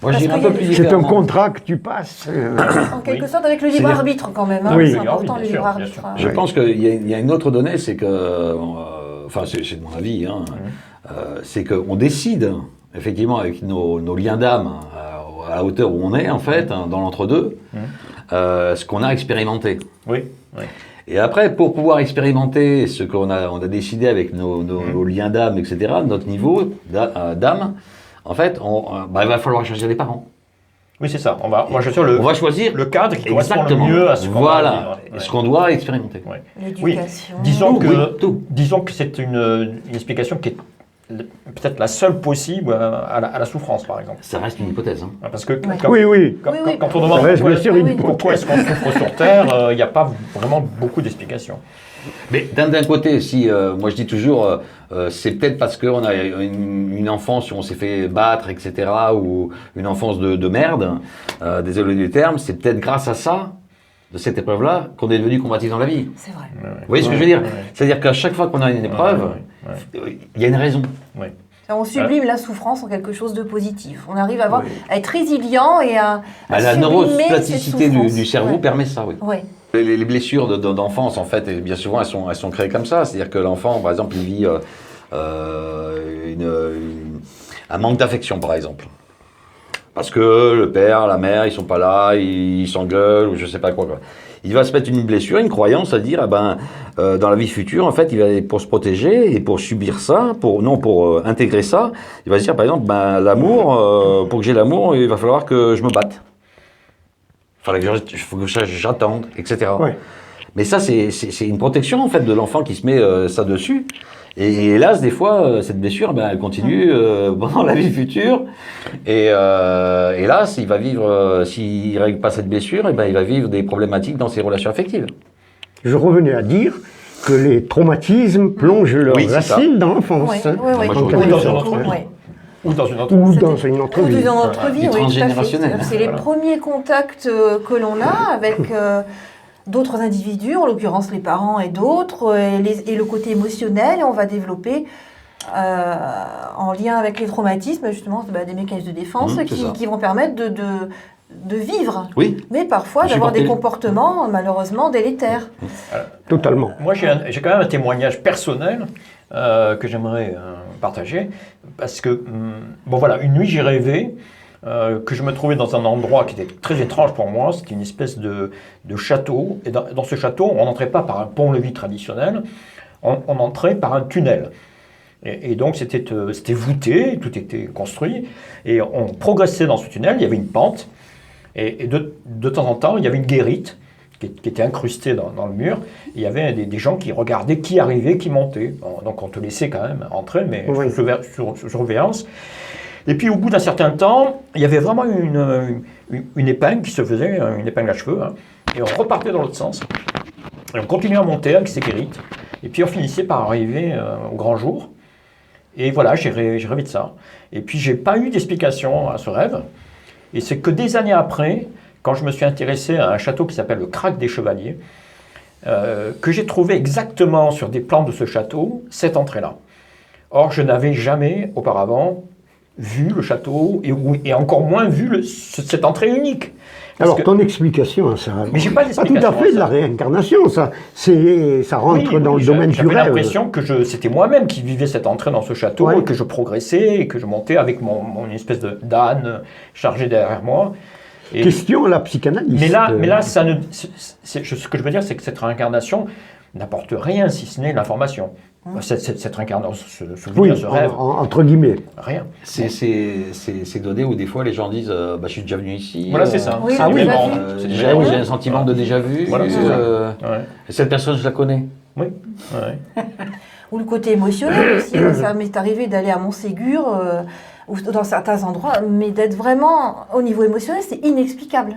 D: Parce
E: je dirais un
D: qu'il
E: peu
D: y a-
E: plus
B: C'est un
E: différemment.
B: contrat que tu passes.
D: En quelque
C: Oui.
D: sorte avec le libre
E: C'est-à-dire-
D: arbitre quand même. Hein.
B: Oui.
D: C'est
C: Oui,
D: important
C: bien
D: le
C: sûr,
D: libre
C: bien
D: arbitre.
C: sûr.
D: hein.
E: Je pense qu'il y a une autre donnée, c'est que, enfin c'est de mon avis, hein, c'est qu'on décide, effectivement, avec nos liens d'âme, à la hauteur où on est, en fait, hein, dans l'entre-deux, ce qu'on a expérimenté.
C: Oui. Oui.
E: Et après, pour pouvoir expérimenter ce qu'on a décidé avec nos liens d'âme, etc., notre niveau d'âme, en fait, il va falloir choisir les parents.
C: Oui c'est ça. On va choisir
E: On va choisir
C: le cadre qui correspond
E: exactement.
C: le mieux à ce qu'on va
E: Voilà,
C: vivre.
E: et ce qu'on doit expérimenter.
C: Ouais.
D: L'éducation.
C: Disons
E: Tout,
C: que,
E: oui, tout.
C: disons que c'est une explication qui est peut-être la seule possible à la souffrance, par exemple.
E: Ça reste une hypothèse. Hein.
C: Parce que
D: Ouais.
C: quand,
B: Oui, oui.
C: quand-
D: Oui,
C: quand-
D: oui.
C: quand on demande
B: Ça reste
C: pourquoi,
B: bien sûr une
C: pourquoi est-ce qu'on souffre sur Terre, il n'y a pas vraiment beaucoup d'explications.
E: Mais d'un côté, si moi je dis toujours, c'est peut-être parce qu'on a une enfance où on s'est fait battre, etc., ou une enfance de merde, désolé du terme, c'est peut-être grâce à ça, de cette épreuve-là, qu'on est devenu combatif dans la vie.
D: C'est vrai.
E: Vous voyez ce que je veux dire? C'est-à-dire qu'à chaque fois qu'on a une épreuve, il y a une raison.
D: On sublime la souffrance en quelque chose de positif. On arrive à être résilient et à
E: La
D: sublimer
E: neuroplasticité
D: cette souffrance.
E: du cerveau
D: Ouais.
E: permet ça, oui.
D: Ouais.
E: Les blessures d'enfance, en fait, et bien souvent, elles sont créées comme ça. C'est-à-dire que l'enfant, par exemple, il vit un manque d'affection, par exemple. Parce que le père, la mère, ils sont pas là, ils s'engueulent, ou je sais pas quoi. Il va se mettre une blessure, une croyance à dire, dans la vie future, en fait, il va, pour se protéger et pour subir ça, pour intégrer ça, il va se dire, par exemple, l'amour, pour que j'ai l'amour, il va falloir que je me batte. Il faut que j'attende, etc.
B: Ouais.
E: Mais ça, c'est une protection, en fait, de l'enfant qui se met ça dessus. Et hélas, des fois, cette blessure, elle continue pendant la vie future. Et hélas, il va vivre, s'il ne règle pas cette blessure, il va vivre des problématiques dans ses relations affectives.
B: Je revenais à dire que les traumatismes plongent leurs
E: Oui, c'est ça.
B: racines dans l'enfance.
D: Ouais,
B: hein.
D: ouais, ouais.
E: Moi, je
B: En
E: regrette
B: quelque
C: dans
B: sorte.
C: une autre
D: Ouais.
C: Ou dans une autre.
B: Ou
D: C'était-
B: dans une autre
D: Ou
B: vie.
D: dans notre vie,
E: Du
D: oui, tout à fait.
E: transgénérationnel.
D: C'est les
C: Voilà.
D: premiers contacts que l'on a avec d'autres individus, en l'occurrence les parents et d'autres, et le côté émotionnel, on va développer en lien avec les traumatismes, justement, des mécanismes de défense
E: C'est ça.
D: qui vont permettre de vivre,
E: Oui,
D: mais parfois
E: De
D: d'avoir des
E: supporter.
D: comportements malheureusement délétères.
B: Totalement.
C: Moi, j'ai quand même un témoignage personnel que j'aimerais partager. Parce que, bon voilà, une nuit, j'ai rêvé que je me trouvais dans un endroit qui était très étrange pour moi. C'était une espèce de château. Et dans ce château, on n'entrait pas par un pont-levis traditionnel, on entrait par un tunnel. Et donc, c'était voûté, tout était construit. Et on progressait dans ce tunnel, il y avait une pente. Et de temps en temps, il y avait une guérite qui était incrustée dans le mur. Il y avait des gens qui regardaient qui arrivait, qui montait. Bon, donc on te laissait quand même entrer, mais
B: Oui.
C: sous surveillance. Et puis au bout d'un certain temps, il y avait vraiment une épingle qui se faisait, une épingle à cheveux, hein, et on repartait dans l'autre sens. Et on continuait à monter avec ces guérites. Et puis on finissait par arriver au grand jour. Et voilà, j'ai rêvé de ça. Et puis j'ai pas eu d'explication à ce rêve. Et c'est que des années après, quand je me suis intéressé à un château qui s'appelle le Crac des Chevaliers, que j'ai trouvé exactement sur des plans de ce château, cette entrée-là. Or, je n'avais jamais auparavant vu le château et encore moins vu cette entrée unique. Parce
B: Alors, ton explication à ça,
C: Mais j'ai pas
B: tout
C: d'explication
B: à fait
C: à
B: de
C: ça.
B: la réincarnation, ça rentre dans le domaine du
C: J'avais
B: rêve.
C: l'impression que c'était moi-même qui vivais cette entrée dans ce château,
B: Ouais.
C: et que je progressais, et que je montais avec mon espèce d'âne chargé derrière moi. Et-
B: Question à la psychanalyste.
C: mais là ça ne, ce que je veux dire, c'est que cette réincarnation n'apporte rien si ce n'est l'information. Cette réincarnation, ce
B: oui,
C: ce rêve,
B: entre guillemets.
C: rien.
E: C'est donné où des fois les gens disent je suis déjà venu ici.
C: Voilà, c'est ça.
D: Oui,
C: C'est
B: ah
C: des
B: oui.
C: mémoires.
D: Déjà
C: C'est des
E: J'ai
C: mémoires.
E: un sentiment de déjà vu.
C: Voilà, c'est ça. Ouais.
E: Et cette personne, je la connais.
C: Oui. Ouais.
D: Ou le côté émotionnel aussi. Moi, ça m'est arrivé d'aller à Montségur, ou dans certains endroits, mais d'être vraiment au niveau émotionnel, c'est inexplicable.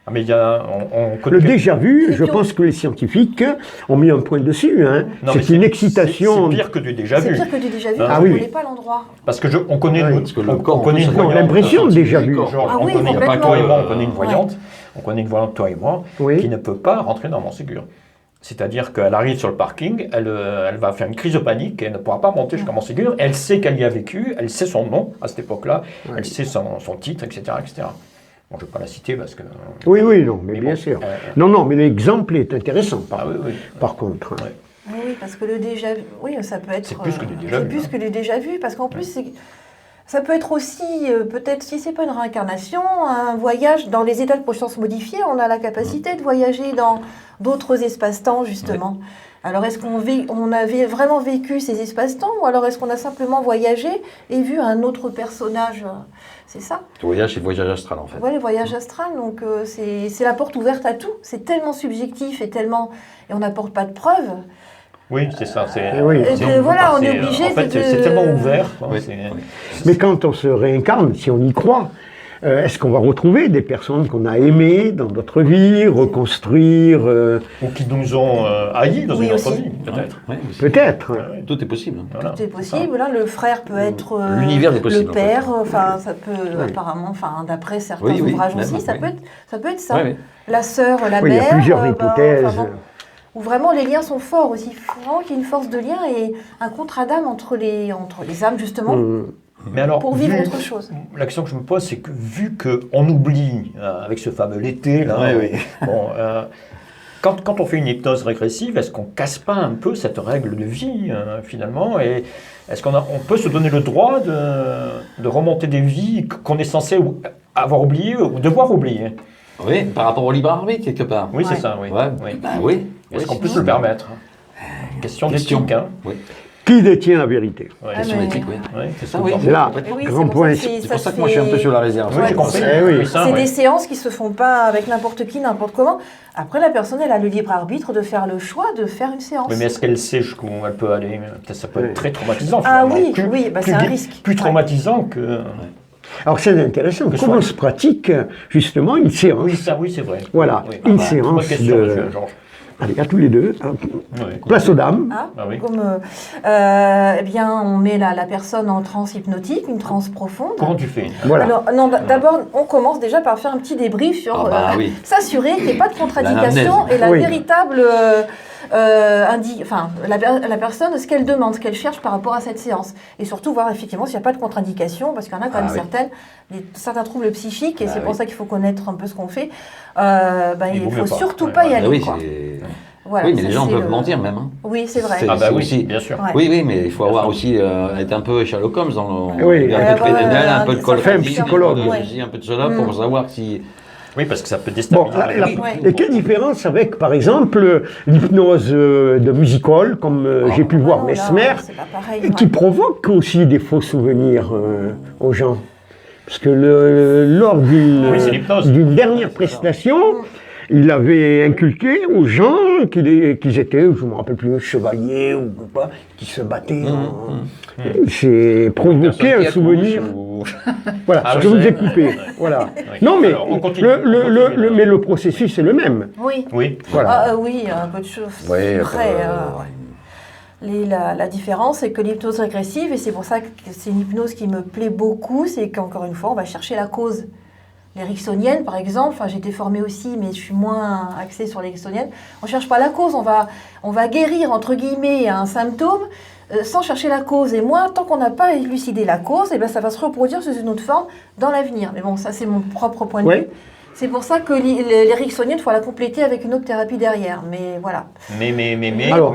C: Ah, mais il y a, on connaît
B: Le déjà vu,
D: Et
B: je
D: puis
B: pense que les scientifiques ont mis un point dessus. Hein.
C: Non, mais
B: C'est une excitation.
C: C'est pire que du déjà
D: C'est
C: vu.
D: pire que du déjà vu,
C: Ah
D: parce
B: oui.
D: qu'on ne connaît pas l'endroit.
C: Parce que on connaît
B: Ouais,
C: une,
E: parce que le
C: on
E: corps, en
C: connaît
E: plus,
C: une
E: ça
C: voyante.
B: l'impression de déjà vu.
C: Genre,
D: Ah
C: on
D: oui,
C: connaît, pas
D: complètement.
C: toi et moi, on connaît une
D: Ouais.
C: voyante. On connaît une voyante, toi et moi,
B: Oui.
C: qui ne peut pas rentrer dans Montségur. C'est-à-dire qu'elle arrive sur le parking, elle va faire une crise de panique et elle ne pourra pas monter jusqu'à Montségur. Elle sait qu'elle y a vécu, elle sait son nom à cette époque-là, elle sait son titre, etc., etc. Bon, je ne vais pas la citer parce que...
B: Oui, oui, non, mais bien
C: bon,
B: sûr. Non, mais l'exemple est intéressant,
C: Ah oui, oui.
B: par contre.
C: Ouais.
D: Oui, parce que le déjà vu, oui, ça peut être.
C: C'est plus que du déjà
D: c'est
C: vu,
D: plus
C: hein.
D: que du déjà vu, parce qu'en plus, ça peut être aussi, peut-être, si c'est pas une réincarnation, un voyage dans les états de conscience modifiés. On a la capacité de voyager dans d'autres espaces-temps, justement. Alors, est-ce on avait vraiment vécu ces espaces-temps, ou alors est-ce qu'on a simplement voyagé et vu un autre personnage? C'est ça.
E: Le voyage, c'est le voyage astral en fait.
D: Ouais, les voyages astrales, donc c'est la porte ouverte à tout. C'est tellement subjectif et on n'apporte pas de preuves.
C: Oui, c'est ça.
B: oui.
D: Et que voilà, on est obligé
C: En fait,
D: de-
C: c'est tellement ouvert. Quoi,
E: Oui.
B: Mais quand on se réincarne, si on y croit, est-ce qu'on va retrouver des personnes qu'on a aimées dans notre vie, reconstruire
C: Ou qui nous ont haïs dans
D: Oui,
C: une autre
D: aussi.
C: vie, peut-être.
E: Ouais,
B: Peut-être.
C: Ouais.
E: tout est possible.
C: Voilà.
D: Tout est possible. Là, le frère peut être
E: L'univers est possible,
D: le
E: en fait.
D: père. Enfin, ça peut apparemment, enfin, d'après certains
E: Oui, oui,
D: ouvrages
E: même,
D: aussi, ça
E: oui.
D: peut être ça.
E: Ouais, ouais.
D: La sœur, la
B: Oui, il y
D: mère.
B: a plusieurs hypothèses.
D: Où vraiment les liens sont forts aussi. Il faut vraiment qu'il y ait une force de lien et un contrat d'âme entre les âmes justement
C: Mais alors,
D: pour vivre
C: vu-
D: autre chose.
C: La question que je me pose, c'est que vu qu'on oublie, avec ce fameux l'été, là, bon, quand on fait une hypnose régressive, est-ce qu'on casse pas un peu cette règle de vie, finalement, et est-ce qu'on peut se donner le droit de remonter des vies qu'on est censé avoir oubliées ou devoir oublier?
E: Oui, par rapport au libre arbitre, quelque part.
C: Oui, c'est
D: Ouais.
C: ça, oui.
E: Ouais.
C: Oui.
E: Bah oui.
C: Est-ce
E: Oui,
C: qu'on peut
E: c'est-
C: se le permettre? Question d'éthique, hein?
E: Oui.
B: Qui détient la vérité?
C: Ouais.
D: Ah,
E: Question
D: mais-
E: éthique, oui.
C: Ouais, c'est
E: Ça,
C: ça,
E: oui.
C: oui.
B: C'est là,
D: Et oui,
B: grand
D: c'est pour
B: point.
D: ça que
E: C'est pour ça que moi, je suis un peu sur la réserve.
C: Oui, j'ai compris.
B: Eh oui.
C: Oui, ça,
D: C'est
C: ouais.
D: des séances qui se font pas avec n'importe qui, n'importe comment. Après, la personne, elle a le libre arbitre de faire le choix de faire une séance.
C: Oui, mais est-ce qu'elle sait jusqu'où elle peut aller? Peut-être ça peut être très traumatisant.
D: Ah
C: finalement.
D: oui, oui, bah, c'est un risque.
C: Plus
D: Ouais.
C: traumatisant que...
B: Alors c'est intéressant.
C: Que
B: Comment
C: soit-
B: se pratique justement une séance?
C: Oui, ça, oui, c'est vrai.
B: Voilà,
C: Oui.
B: une
C: Très bonne
B: séance
C: question,
B: de-
C: monsieur Georges.
B: Allez, à tous les deux.
C: Oui.
B: Place aux dames.
D: Ah,
C: Ah oui.
D: comme, eh bien, on met la personne en transe hypnotique, une transe profonde.
C: Comment tu fais?
B: Voilà.
D: Alors, non, d'abord, on commence déjà par faire un petit débrief sur
E: Ah bah oui.
D: s'assurer qu'il n'y ait pas de contradiction
E: L'anamnèse.
D: et la
B: Oui.
D: véritable la personne, ce qu'elle demande, ce qu'elle cherche par rapport à cette séance. Et surtout voir effectivement s'il n'y a pas de contre-indication, parce qu'il y en a quand même
E: oui.
D: certains troubles psychiques, et
E: Ah
D: c'est pour
E: oui.
D: ça qu'il faut connaître un peu ce qu'on fait.
C: Il
D: Il
C: vaut
D: ne
C: mieux
D: faut
C: pas.
D: surtout
C: Ouais,
D: pas y
C: ouais.
D: aller.
E: Ah oui,
D: quoi.
E: c'est...
D: Voilà,
E: oui, mais
D: ça,
E: les gens
D: c'est
E: peuvent
D: le-
E: mentir même. Hein.
D: Oui, c'est vrai.
E: C'est-
C: Ah bah
E: c'est
C: oui,
E: aussi-
C: bien sûr.
D: Ouais.
E: Oui, oui, mais il faut avoir
C: sûr.
E: aussi être un peu Sherlock Holmes dans le...
B: Oui.
E: Il y a un peu de
D: Ouais,
E: PNL, un peu de
D: ça
E: Call
D: fait un
E: Radis,
B: psychologue.
E: un peu de
D: Ouais.
E: ceci, un peu de cela, pour savoir si...
C: Oui, parce que ça peut
B: Bon,
C: déstabiliser.
D: Ouais.
B: et quelle différence avec, par exemple, l'hypnose de music hall, comme j'ai pu voir
D: Ah non, là,
B: Mesmer,
D: c'est pas pareil,
B: et
D: ouais.
B: qui provoque aussi des faux souvenirs aux gens. Parce que lors
C: Oui, c'est l'hypnose.
B: d'une dernière prestation, il avait inculqué aux gens qu'ils étaient, je ne me rappelle plus, chevaliers ou pas, qui se battaient. C'est provoqué un souvenir. Voilà,
C: Ah,
B: je
C: oui,
B: vous ai
C: c'est-
B: coupé. Voilà.
C: Oui.
B: Non, mais
C: Alors, on continue.
B: mais le processus est le même.
D: Oui.
C: Oui.
B: Voilà.
D: Oui, un peu de choses.
E: Ouais,
D: Après,
E: ouais.
D: la différence, c'est que l'hypnose régressive, et c'est pour ça que c'est une hypnose qui me plaît beaucoup, c'est qu'encore une fois, on va chercher la cause. L'éricksonienne, par exemple, enfin, j'ai été formée aussi, mais je suis moins axée sur l'éricksonienne. On ne cherche pas la cause, on va guérir, entre guillemets, un symptôme sans chercher la cause. Et moi, tant qu'on n'a pas élucidé la cause, eh ben, ça va se reproduire sous une autre forme dans l'avenir. Mais bon, ça, c'est mon propre point de
B: Ouais.
D: vue. C'est pour ça que l'éricksonienne, il faut la compléter avec une autre thérapie derrière. Mais voilà.
B: Alors,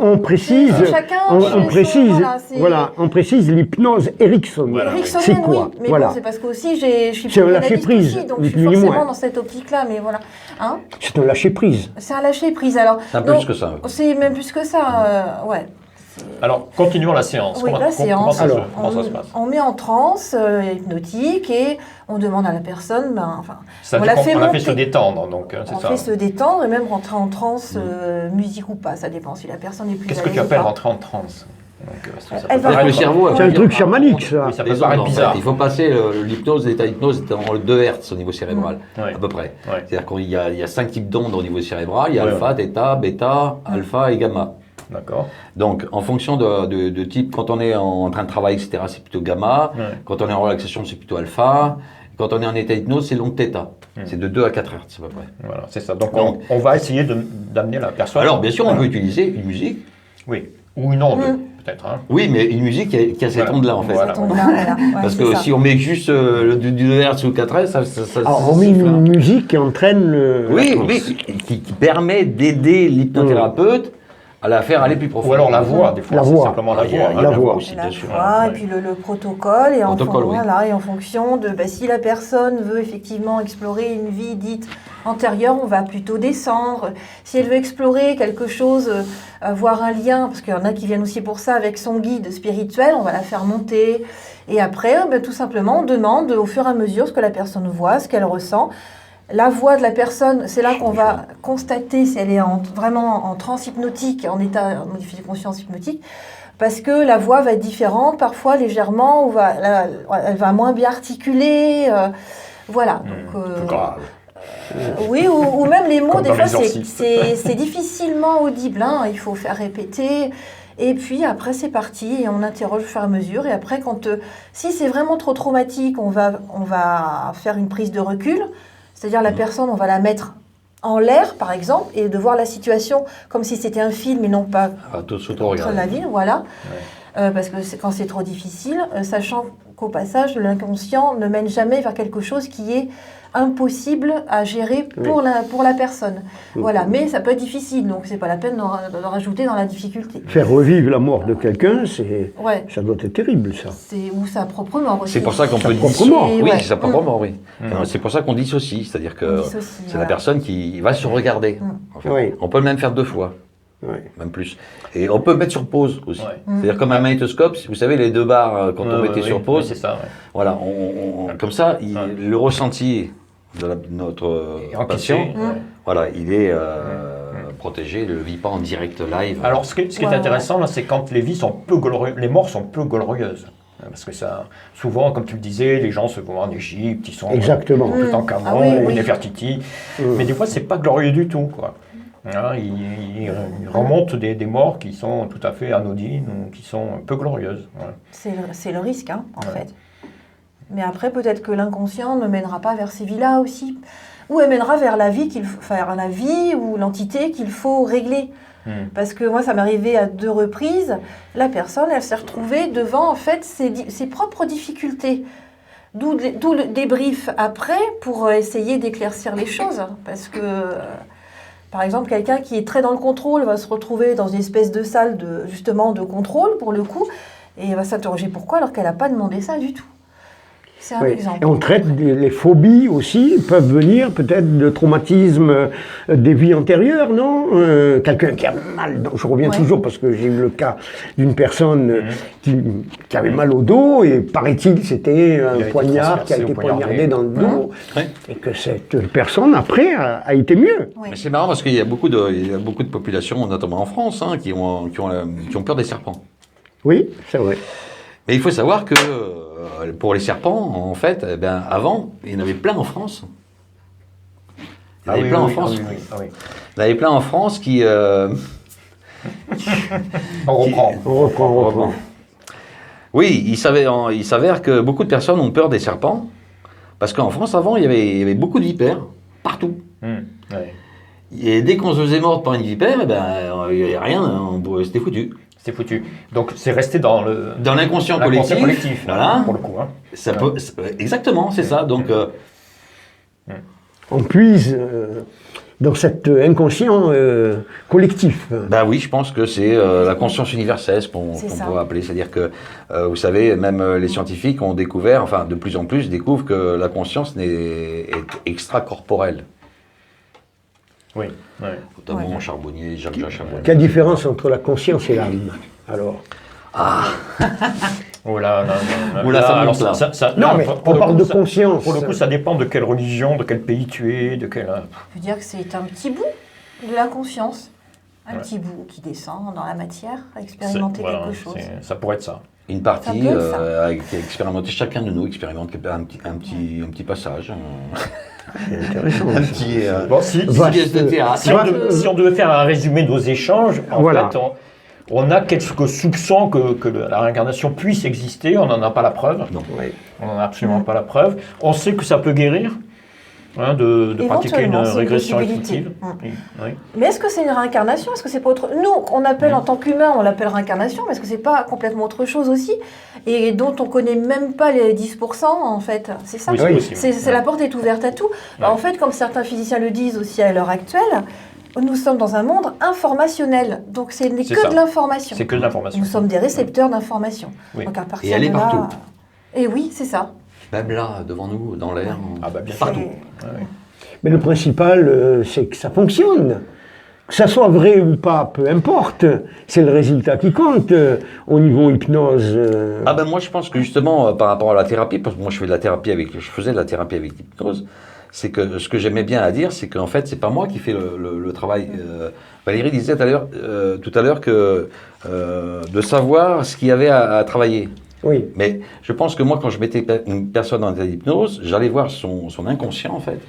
B: on précise,
D: Chacun,
B: on précise,
D: voilà,
B: on précise l'hypnose ericksonienne.
C: Voilà.
B: C'est
D: Ericksonienne, oui,
B: quoi?
D: mais
B: Voilà.
D: bon, c'est parce que aussi je suis
B: C'est un
D: psychanalyste
B: lâcher-prise,
D: aussi, donc
B: ni
D: je suis
B: plus ni
D: forcément
B: moins.
D: dans cette optique-là, mais voilà. Hein,
B: C'est un lâcher prise.
D: c'est un lâcher prise. Alors,
E: C'est un peu
D: donc,
E: plus que ça.
D: c'est même plus que ça, ouais.
C: Alors, continuons la séance.
D: Oui, la séance.
C: Comment ça,
B: Alors,
C: comment ça se passe?
D: On met en transe hypnotique et on demande à la personne,
C: Ça
D: on
C: veut
D: la
C: dire
D: fait
C: qu'on la fait
D: monter.
C: se détendre, donc c'est
D: on
C: ça.
D: fait se détendre et même rentrer en transe, musique ou pas, ça dépend si la personne est plus
C: Qu'est-ce
D: à
C: que
D: l'aise
C: tu
D: ou
C: appelles
D: pas.
C: rentrer en transe? Donc, ça
D: Elle
C: peut
D: va-
C: paraître-
E: Le cerveau,
B: C'est un truc chamanique, ça.
C: Oui, ça peut
E: Les
C: paraître
E: ondes, en
C: bizarre.
E: fait. Il faut passer l'hypnose, l'état d'hypnose est en 2 Hertz au niveau cérébral,
C: Ouais.
E: à peu près.
C: Ouais.
E: C'est-à-dire qu'il y a 5 types d'ondes au niveau cérébral. Il y a
C: Ouais,
E: alpha, theta, bêta, alpha et gamma.
C: D'accord.
E: Donc, en fonction de type, quand on est en train de travailler, etc., c'est plutôt gamma.
C: Ouais.
E: Quand on est en relaxation, c'est plutôt alpha. Quand on est en état d'hypnose, c'est l'onde theta. C'est de 2 à 4 Hertz, à peu près.
C: Voilà, c'est ça. Donc,
E: Donc-
C: on va essayer d'amener la personne.
E: Alors, bien sûr, on peut utiliser une musique.
C: Oui. Ou une onde, peut-être. Hein.
E: Oui, mais une musique qui a cette
C: Voilà.
E: onde-là, en fait.
C: Voilà.
D: Ça tombe là, voilà. Ouais,
E: Parce
D: c'est
E: que
D: ça.
E: si on met juste du 2 Hertz ou 4 Hertz, ça
B: Alors, on met
E: siffle, hein.
B: une musique qui entraîne le.
E: Oui,
B: la transe.
E: oui, qui permet d'aider l'hypnothérapeute à la faire aller plus profond.
C: Ou alors la voix, des fois.
B: La
C: c'est
B: voix.
C: simplement la
E: Il y a-
C: voix.
E: il y a
B: la
E: la
B: voix.
E: voix aussi,
D: La
E: bien sûr.
D: voix,
C: Ouais.
D: et puis le protocole, et,
E: Protocole, oui.
D: voilà, et en fonction de si la personne veut effectivement explorer une vie dite antérieure, on va plutôt descendre. Si elle veut explorer quelque chose, avoir un lien, parce qu'il y en a qui viennent aussi pour ça avec son guide spirituel, on va la faire monter. Et après, tout simplement, on demande au fur et à mesure ce que la personne voit, ce qu'elle ressent. La voix de la personne, c'est là qu'on va constater si elle est vraiment en transe hypnotique, en état modifié de conscience hypnotique, parce que la voix va être différente, parfois légèrement, ou elle va moins bien articuler. Voilà. Donc,
C: Plus grave.
D: oui, ou même les mots,
C: Comme
D: des
C: dans
D: fois,
C: l'Exorciste.
D: c'est difficilement audible. Hein, il faut faire répéter. Et puis après, c'est parti et on interroge au fur et à mesure. Et après, si c'est vraiment trop traumatique, on va faire une prise de recul. C'est-à-dire la personne, on va la mettre en l'air, par exemple, et de voir la situation comme si c'était un film et non pas
E: Ah, tout sous
D: en train de
E: regarder.
D: la ville, voilà. Parce que quand c'est trop difficile, sachant qu'au passage, l'inconscient ne mène jamais vers quelque chose qui est impossible à gérer pour la personne. Voilà, mais ça peut être difficile, donc c'est pas la peine de rajouter dans la difficulté.
B: Faire revivre la mort de quelqu'un,
D: Ouais,
B: ça doit être terrible, ça.
D: ou sa propre mort aussi.
E: C'est pour ça qu'on peut
B: propre
E: dissocier.
B: mort.
E: Oui,
D: Ouais.
E: c'est sa propre mort, oui. C'est pour ça qu'on dissocie, c'est-à-dire
D: On
E: que
D: dissocie,
E: c'est
D: voilà.
E: la personne qui va se regarder. en fait.
B: Oui.
E: On peut le même faire 2 fois,
B: Oui.
E: même plus. Et on peut mettre sur pause aussi.
C: Ouais.
E: C'est-à-dire comme un magnétoscope, vous savez, les 2 barres, quand on
C: Ouais,
E: mettait
C: ouais,
E: sur
C: oui,
E: pause,
C: c'est ça. Ouais.
E: voilà, comme ça,
C: Ouais.
E: le ressenti de notre
C: Et en
E: patient,
C: cliché, ouais.
E: voilà, il est protégé, il ne le vit pas en direct live.
C: Alors, ce qui est
D: Ouais,
C: intéressant, là, c'est quand les morts sont peu glorieuses. Parce que ça, souvent, comme tu le disais, les gens se vont en Égypte, ils sont
B: Exactement.
C: tout en Camon,
D: Ah oui, oui.
C: Nefertiti. Mais des fois, c'est pas glorieux du tout, quoi. Hein, ils remontent des morts qui sont tout à fait anodines ou qui sont peu glorieuses. Ouais.
D: C'est le risque, hein, en
C: Ouais.
D: fait. Mais après, peut-être que l'inconscient ne mènera pas vers ces vies-là aussi. Ou elle mènera vers la vie, la vie ou l'entité qu'il faut régler. Parce que moi, ça m'est arrivé à 2 reprises. La personne, elle s'est retrouvée devant, en fait, ses propres difficultés. D'où le débrief après pour essayer d'éclaircir les choses. Parce que, par exemple, quelqu'un qui est très dans le contrôle va se retrouver dans une espèce de salle justement de contrôle, pour le coup, et va s'interroger pourquoi, alors qu'elle n'a pas demandé ça du tout. C'est un
B: Oui.
D: exemple.
B: Et on traite les phobies aussi, peuvent venir peut-être de traumatismes des vies antérieures, non? Quelqu'un qui a mal, je reviens
D: Ouais.
B: toujours parce que j'ai eu le cas d'une personne qui avait mal au dos et paraît-il c'était
C: Il a
B: un
C: été
B: poignard qui a
C: transpercé
B: été
C: ou poignardé.
B: poignardé dans le dos
E: Ouais.
B: et que cette personne après a été mieux.
D: Oui.
E: Mais c'est marrant parce qu'il y a beaucoup de populations, notamment en France, hein, qui ont peur des serpents.
B: Oui, c'est vrai.
E: Mais il faut savoir que pour les serpents, en fait, eh ben, avant, il y en avait plein en France. Il y en avait plein en France.
C: Ah oui.
E: Il y en avait plein en France qui...
C: On reprend.
B: On reprend.
E: Oui, il s'avère que beaucoup de personnes ont peur des serpents. Parce qu'en France, avant, il y avait beaucoup de vipères, partout.
C: Ouais.
E: Et dès qu'on se faisait mordre par une vipère, eh ben, il n'y avait rien, c'était foutu.
C: C'est foutu. Donc c'est resté dans
E: Dans l'inconscient
C: l'inconscient
E: collectif,
C: collectif,
E: voilà.
C: pour le coup. Hein.
E: Ça peut, exactement, c'est ça. Donc,
B: On puise dans cet inconscient collectif.
E: bah oui, je pense que c'est la conscience universelle qu'on
D: C'est ça.
E: peut appeler. C'est-à-dire que, vous savez, même les scientifiques ont découvert, enfin de plus en plus découvrent que la conscience est extracorporelle.
C: Oui. Ouais.
E: Notamment
D: Ouais.
E: Charbonnier, Jacques Charbonnier.
B: Quelle différence entre la conscience et l'âme, alors?
C: Oh là,
E: Oula, ça
C: alors
E: monte, là.
B: Non,
C: là,
B: mais
C: pour
B: on
C: le
B: parle
C: coup,
B: de
C: ça-
B: conscience.
C: Pour le coup, ça dépend de quelle religion, de quel pays tu es, de quel.
D: Je veux dire que c'est un petit bout de la conscience. Un
C: Ouais.
D: petit bout qui descend dans la matière, à expérimenter
C: Voilà,
D: quelque chose.
C: ça pourrait être ça.
E: Une partie
D: Ça peut être ça.
E: qui a expérimenté, chacun de nous expérimente un petit passage.
B: C'est intéressant.
E: Un petit,
C: Bon, si,
B: Vaste.
E: pièce de théâtre.
C: si on devait faire un résumé de nos échanges, en
B: Voilà.
C: fait, on a quelques soupçons que la réincarnation puisse exister, on n'en a pas la preuve.
E: Non.
B: Oui.
C: On n'en a absolument pas la preuve. On sait que ça peut guérir, hein, de pratiquer une
D: Éventuellement, c'est une
C: régression
D: possibilité.
C: effective. Oui.
D: Mais est-ce que c'est une réincarnation? Est-ce que c'est pas autre? Nous, on appelle en tant qu'humain, on l'appelle réincarnation, mais est-ce que c'est pas complètement autre chose aussi? Et dont on connaît même pas les 10% en fait. C'est ça.
C: Oui, c'est
B: Oui.
C: possible.
D: C'est la porte est ouverte à tout. En fait, comme certains physiciens le disent aussi à l'heure actuelle, nous sommes dans un monde informationnel. Donc ce n'est
C: C'est
D: que
C: ça.
D: de l'information.
C: C'est que de l'information.
D: Nous sommes des récepteurs d'informations.
C: Oui.
D: Donc à partir
E: Et elle est
D: de là-
E: partout.
D: Et oui, c'est ça.
E: Même là, devant nous, dans l'air.
C: Ah bah bien sûr.
E: Partout.
C: Ouais, ouais.
B: Mais le principal, c'est que ça fonctionne. Que ça soit vrai ou pas, peu importe. C'est le résultat qui compte au niveau hypnose.
E: Ah ben moi je pense que justement par rapport à la thérapie, parce que moi je faisais de la thérapie avec l'hypnose, c'est que ce que j'aimais bien à dire, c'est qu'en fait c'est pas moi qui fais le travail. Valérie disait tout à l'heure que de savoir ce qu'il y avait à travailler.
B: Oui.
E: Mais je pense que moi quand je mettais une personne en état d'hypnose, j'allais voir son inconscient en fait.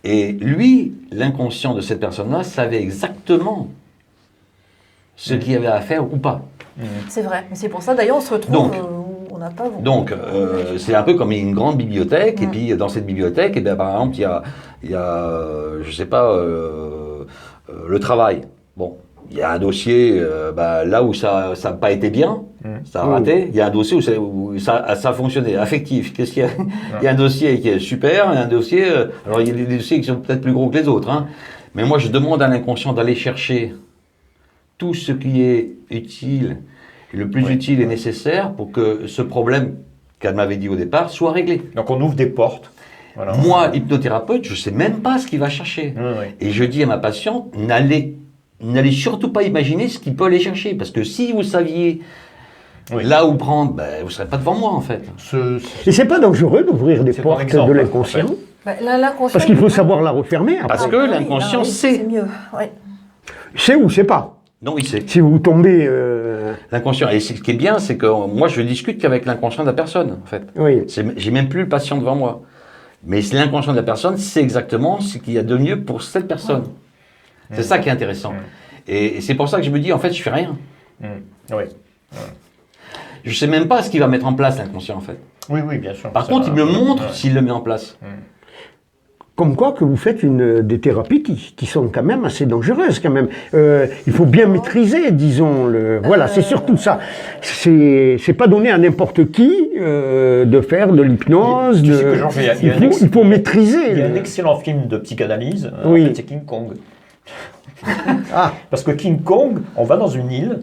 E: Et lui, l'inconscient de cette personne-là, savait exactement ce qu'il y avait à faire ou pas.
D: C'est vrai. Mais c'est pour ça d'ailleurs on se retrouve
E: Donc,
D: où on n'a pas.
E: Donc, c'est un peu comme une grande bibliothèque, et puis dans cette bibliothèque, eh bien, par exemple, il y a je sais pas, le travail. Bon, il y a un dossier, là où ça n'a pas été bien, ça a raté. Il y a un dossier où ça a fonctionné. Affectif, qu'est-ce qu'il y a? Il y a un dossier qui est super, et un dossier. Alors, il y a des dossiers qui sont peut-être plus gros que les autres, hein. Mais moi, je demande à l'inconscient d'aller chercher tout ce qui est utile, le plus utile et nécessaire pour que ce problème qu'elle m'avait dit au départ soit réglé.
C: Donc on ouvre des portes. Voilà.
E: Moi, hypnothérapeute, je ne sais même pas ce qu'il va chercher.
C: Oui, oui.
E: Et je dis à ma patiente, n'allez surtout pas imaginer ce qu'il peut aller chercher. Parce que si vous saviez
C: Oui.
E: là où prendre, vous ne serez pas devant moi en fait.
B: Et c'est pas dangereux d'ouvrir des
C: C'est ton
B: portes
C: exemple,
B: de l'inconscient.
C: en fait.
D: Bah, l'inconscient,
B: Parce qu'il faut savoir la refermer après.
E: Parce que l'inconscient sait.
D: C'est mieux. Ouais.
B: C'est ou c'est pas.
E: Non, il sait.
B: Si vous tombez.
E: L'inconscient. Et ce qui est bien, c'est que moi, je discute qu'avec l'inconscient de la personne, en fait.
B: Oui.
E: J'ai même plus le patient devant moi. Mais l'inconscient de la personne sait exactement ce qu'il y a de mieux pour cette personne. C'est ça qui est intéressant. Et c'est pour ça que je me dis, en fait, je fais rien.
C: Oui.
E: Je sais même pas ce qu'il va mettre en place, l'inconscient, en fait.
C: Oui, bien sûr.
E: Par
C: Ça
E: contre, il
C: va.
E: me montre
C: Ouais.
E: s'il le met en place.
B: Comme quoi que vous faites des thérapies qui sont quand même assez dangereuses quand même. Il faut bien maîtriser, disons. Voilà, c'est surtout ça. C'est pas donné à n'importe qui de faire de l'hypnose.
C: Tu sais que, Georges,
B: Il faut maîtriser.
C: Il y a un excellent film de psychanalyse,
B: Oui.
C: en fait, c'est King Kong.
B: Ah,
C: Parce que King Kong, on va dans une île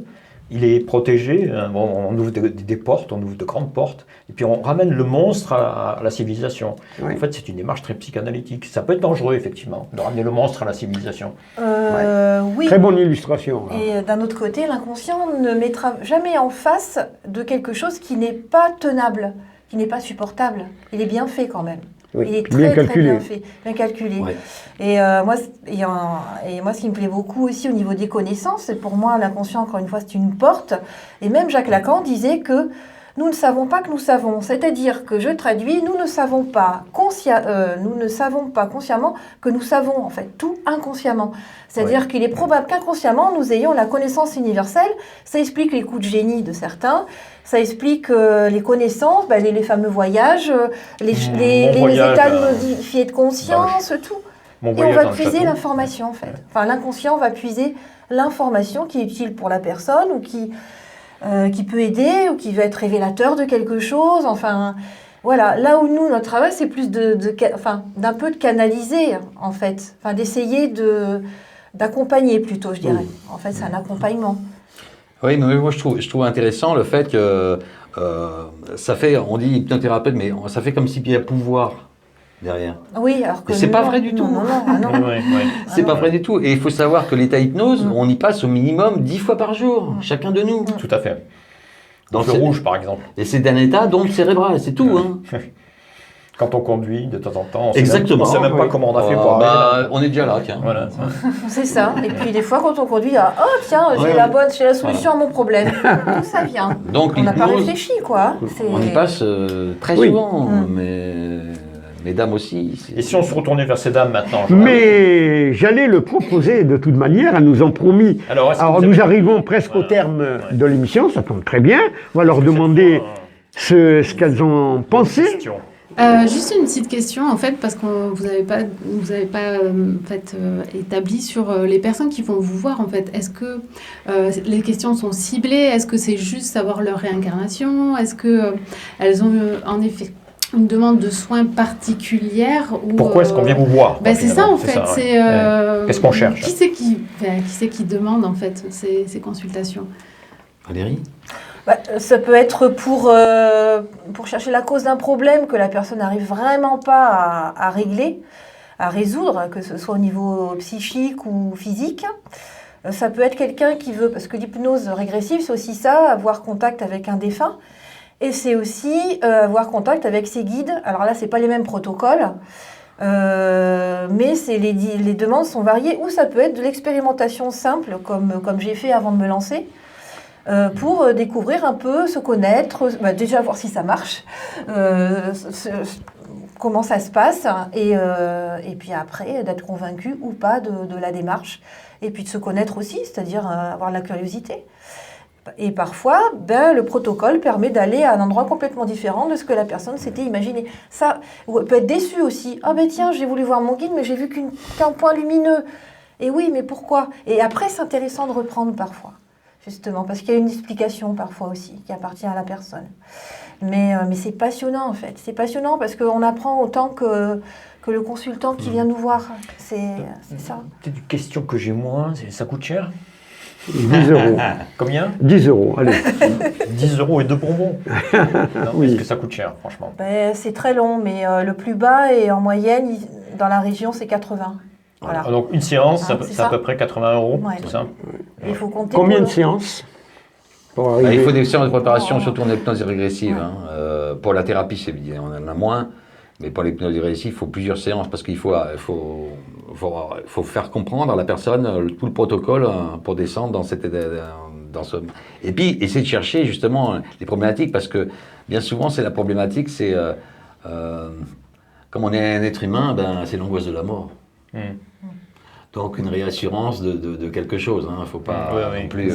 C: il est protégé, hein, bon, on ouvre des portes, on ouvre de grandes portes, et puis on ramène le monstre à la civilisation.
B: Oui.
C: En fait, c'est une démarche très psychanalytique. Ça peut être dangereux, effectivement, de ramener le monstre à la civilisation.
D: Oui.
B: Très bonne illustration. Là.
D: Et d'un autre côté, l'inconscient ne mettra jamais en face de quelque chose qui n'est pas tenable, qui n'est pas supportable. Il est bien fait quand même.
B: Oui,
D: Il est
B: bien
D: très,
B: calculé.
D: très bien fait, bien calculé.
E: Ouais.
D: Et moi, ce qui me plaît beaucoup aussi au niveau des connaissances, c'est pour moi, l'inconscient, encore une fois, c'est une porte. Et même Jacques Lacan disait que nous ne savons pas que nous savons. C'est-à-dire que, je traduis, nous ne savons pas consciemment que nous savons, en fait, tout inconsciemment. C'est-à-dire qu'il est probable qu'inconsciemment, nous ayons la connaissance universelle. Ça explique les coups de génie de certains. Ça explique les connaissances, les fameux voyages, les états modifiés de conscience, tout. Et on va puiser l'information, en fait. Enfin, l'inconscient va puiser l'information qui est utile pour la personne ou qui peut aider ou qui va être révélateur de quelque chose. Enfin, voilà. Là où nous, notre travail, c'est plus d'un peu de canaliser, en fait. Enfin, d'essayer d'accompagner plutôt, je dirais. En fait, c'est un accompagnement.
E: Oui, mais moi je trouve intéressant le fait que ça fait, on dit hypnothérapeute, mais ça fait comme s'il y avait un pouvoir derrière.
D: Oui, alors que
E: c'est pas vrai du tout.
D: Non.
E: C'est pas vrai du tout. Et il faut savoir que l'état hypnose, on y passe au minimum 10 fois par jour, chacun de nous.
C: Tout à fait.
E: Dans
C: le rouge, par exemple.
E: Et c'est d'un état d'onde cérébrale, c'est tout. Hein.
C: Quand on conduit, de temps en temps, on
E: Exactement.
C: ne sait même pas comment on a fait pour arriver là.
E: On est déjà là, tiens.
C: Voilà.
D: C'est ça. Et puis des fois, quand on conduit, j'ai la solution à mon problème. D'où ça vient?
E: Donc,
D: on n'a pas réfléchi, quoi.
E: On y passe très souvent, mais mesdames aussi.
C: Et si on se retournait vers ces dames maintenant?
B: Mais j'allais le proposer de toute manière, elles nous ont promis. Alors nous arrivons presque au terme de l'émission, ça tombe très bien. On va leur demander ce qu'elles ont pensé.
F: Juste une petite question, en fait, parce que vous n'avez pas établi sur les personnes qui vont vous voir, en fait. Est-ce que les questions sont ciblées? Est-ce que c'est juste savoir leur réincarnation? Est-ce qu'elles ont en effet une demande de soins particulière ou,
C: Pourquoi est-ce qu'on vient vous voir?
F: C'est ça, en fait.
C: Qu'est-ce qu'on cherche?
F: Qui c'est qui demande, en fait, ces consultations?
E: Valérie?
D: Ça peut être pour chercher la cause d'un problème que la personne n'arrive vraiment pas à régler, à résoudre, que ce soit au niveau psychique ou physique. Ça peut être quelqu'un qui veut, parce que l'hypnose régressive, c'est aussi ça, avoir contact avec un défunt. Et c'est aussi avoir contact avec ses guides. Alors là, ce n'est pas les mêmes protocoles, mais les demandes sont variées. Ou ça peut être de l'expérimentation simple, comme j'ai fait avant de me lancer. Pour découvrir un peu, se connaître, déjà voir si ça marche, comment ça se passe, et puis après d'être convaincu ou pas de la démarche, et puis de se connaître aussi, c'est-à-dire avoir la curiosité. Et parfois, le protocole permet d'aller à un endroit complètement différent de ce que la personne s'était imaginé. Ça, on peut être déçu aussi. Ah tiens, j'ai voulu voir mon guide, mais j'ai vu qu'un point lumineux. Et oui, mais pourquoi? Et après, c'est intéressant de reprendre parfois. Justement, parce qu'il y a une explication parfois aussi qui appartient à la personne. Mais c'est passionnant en fait. C'est passionnant parce qu'on apprend autant que le consultant qui vient nous voir. C'est ça.
C: Peut-être une question que j'ai moins, ça coûte cher?
B: 10 euros.
C: Combien?
B: 10 euros, allez.
C: 10 euros et 2 bonbons.
B: Oui.
C: Est-ce que ça coûte cher, franchement?
D: C'est très long, mais le plus bas est en moyenne, dans la région, c'est 80. Voilà.
C: Donc une séance, c'est à peu près 80 euros, c'est ça?
D: Il faut compter.
B: Combien de séances pour arriver...
E: Il faut des séances de préparation, surtout en hypnose régressive. Ouais. Pour la thérapie, c'est bien, on en a moins. Mais pour l'hypnose régressive, il faut plusieurs séances parce qu'il faut faire comprendre à la personne tout le protocole pour descendre dans ce... Et puis, essayer de chercher justement les problématiques parce que bien souvent, c'est la problématique, c'est... comme on est un être humain, c'est l'angoisse de la mort. Donc une réassurance de quelque chose. Il ne faut pas non plus...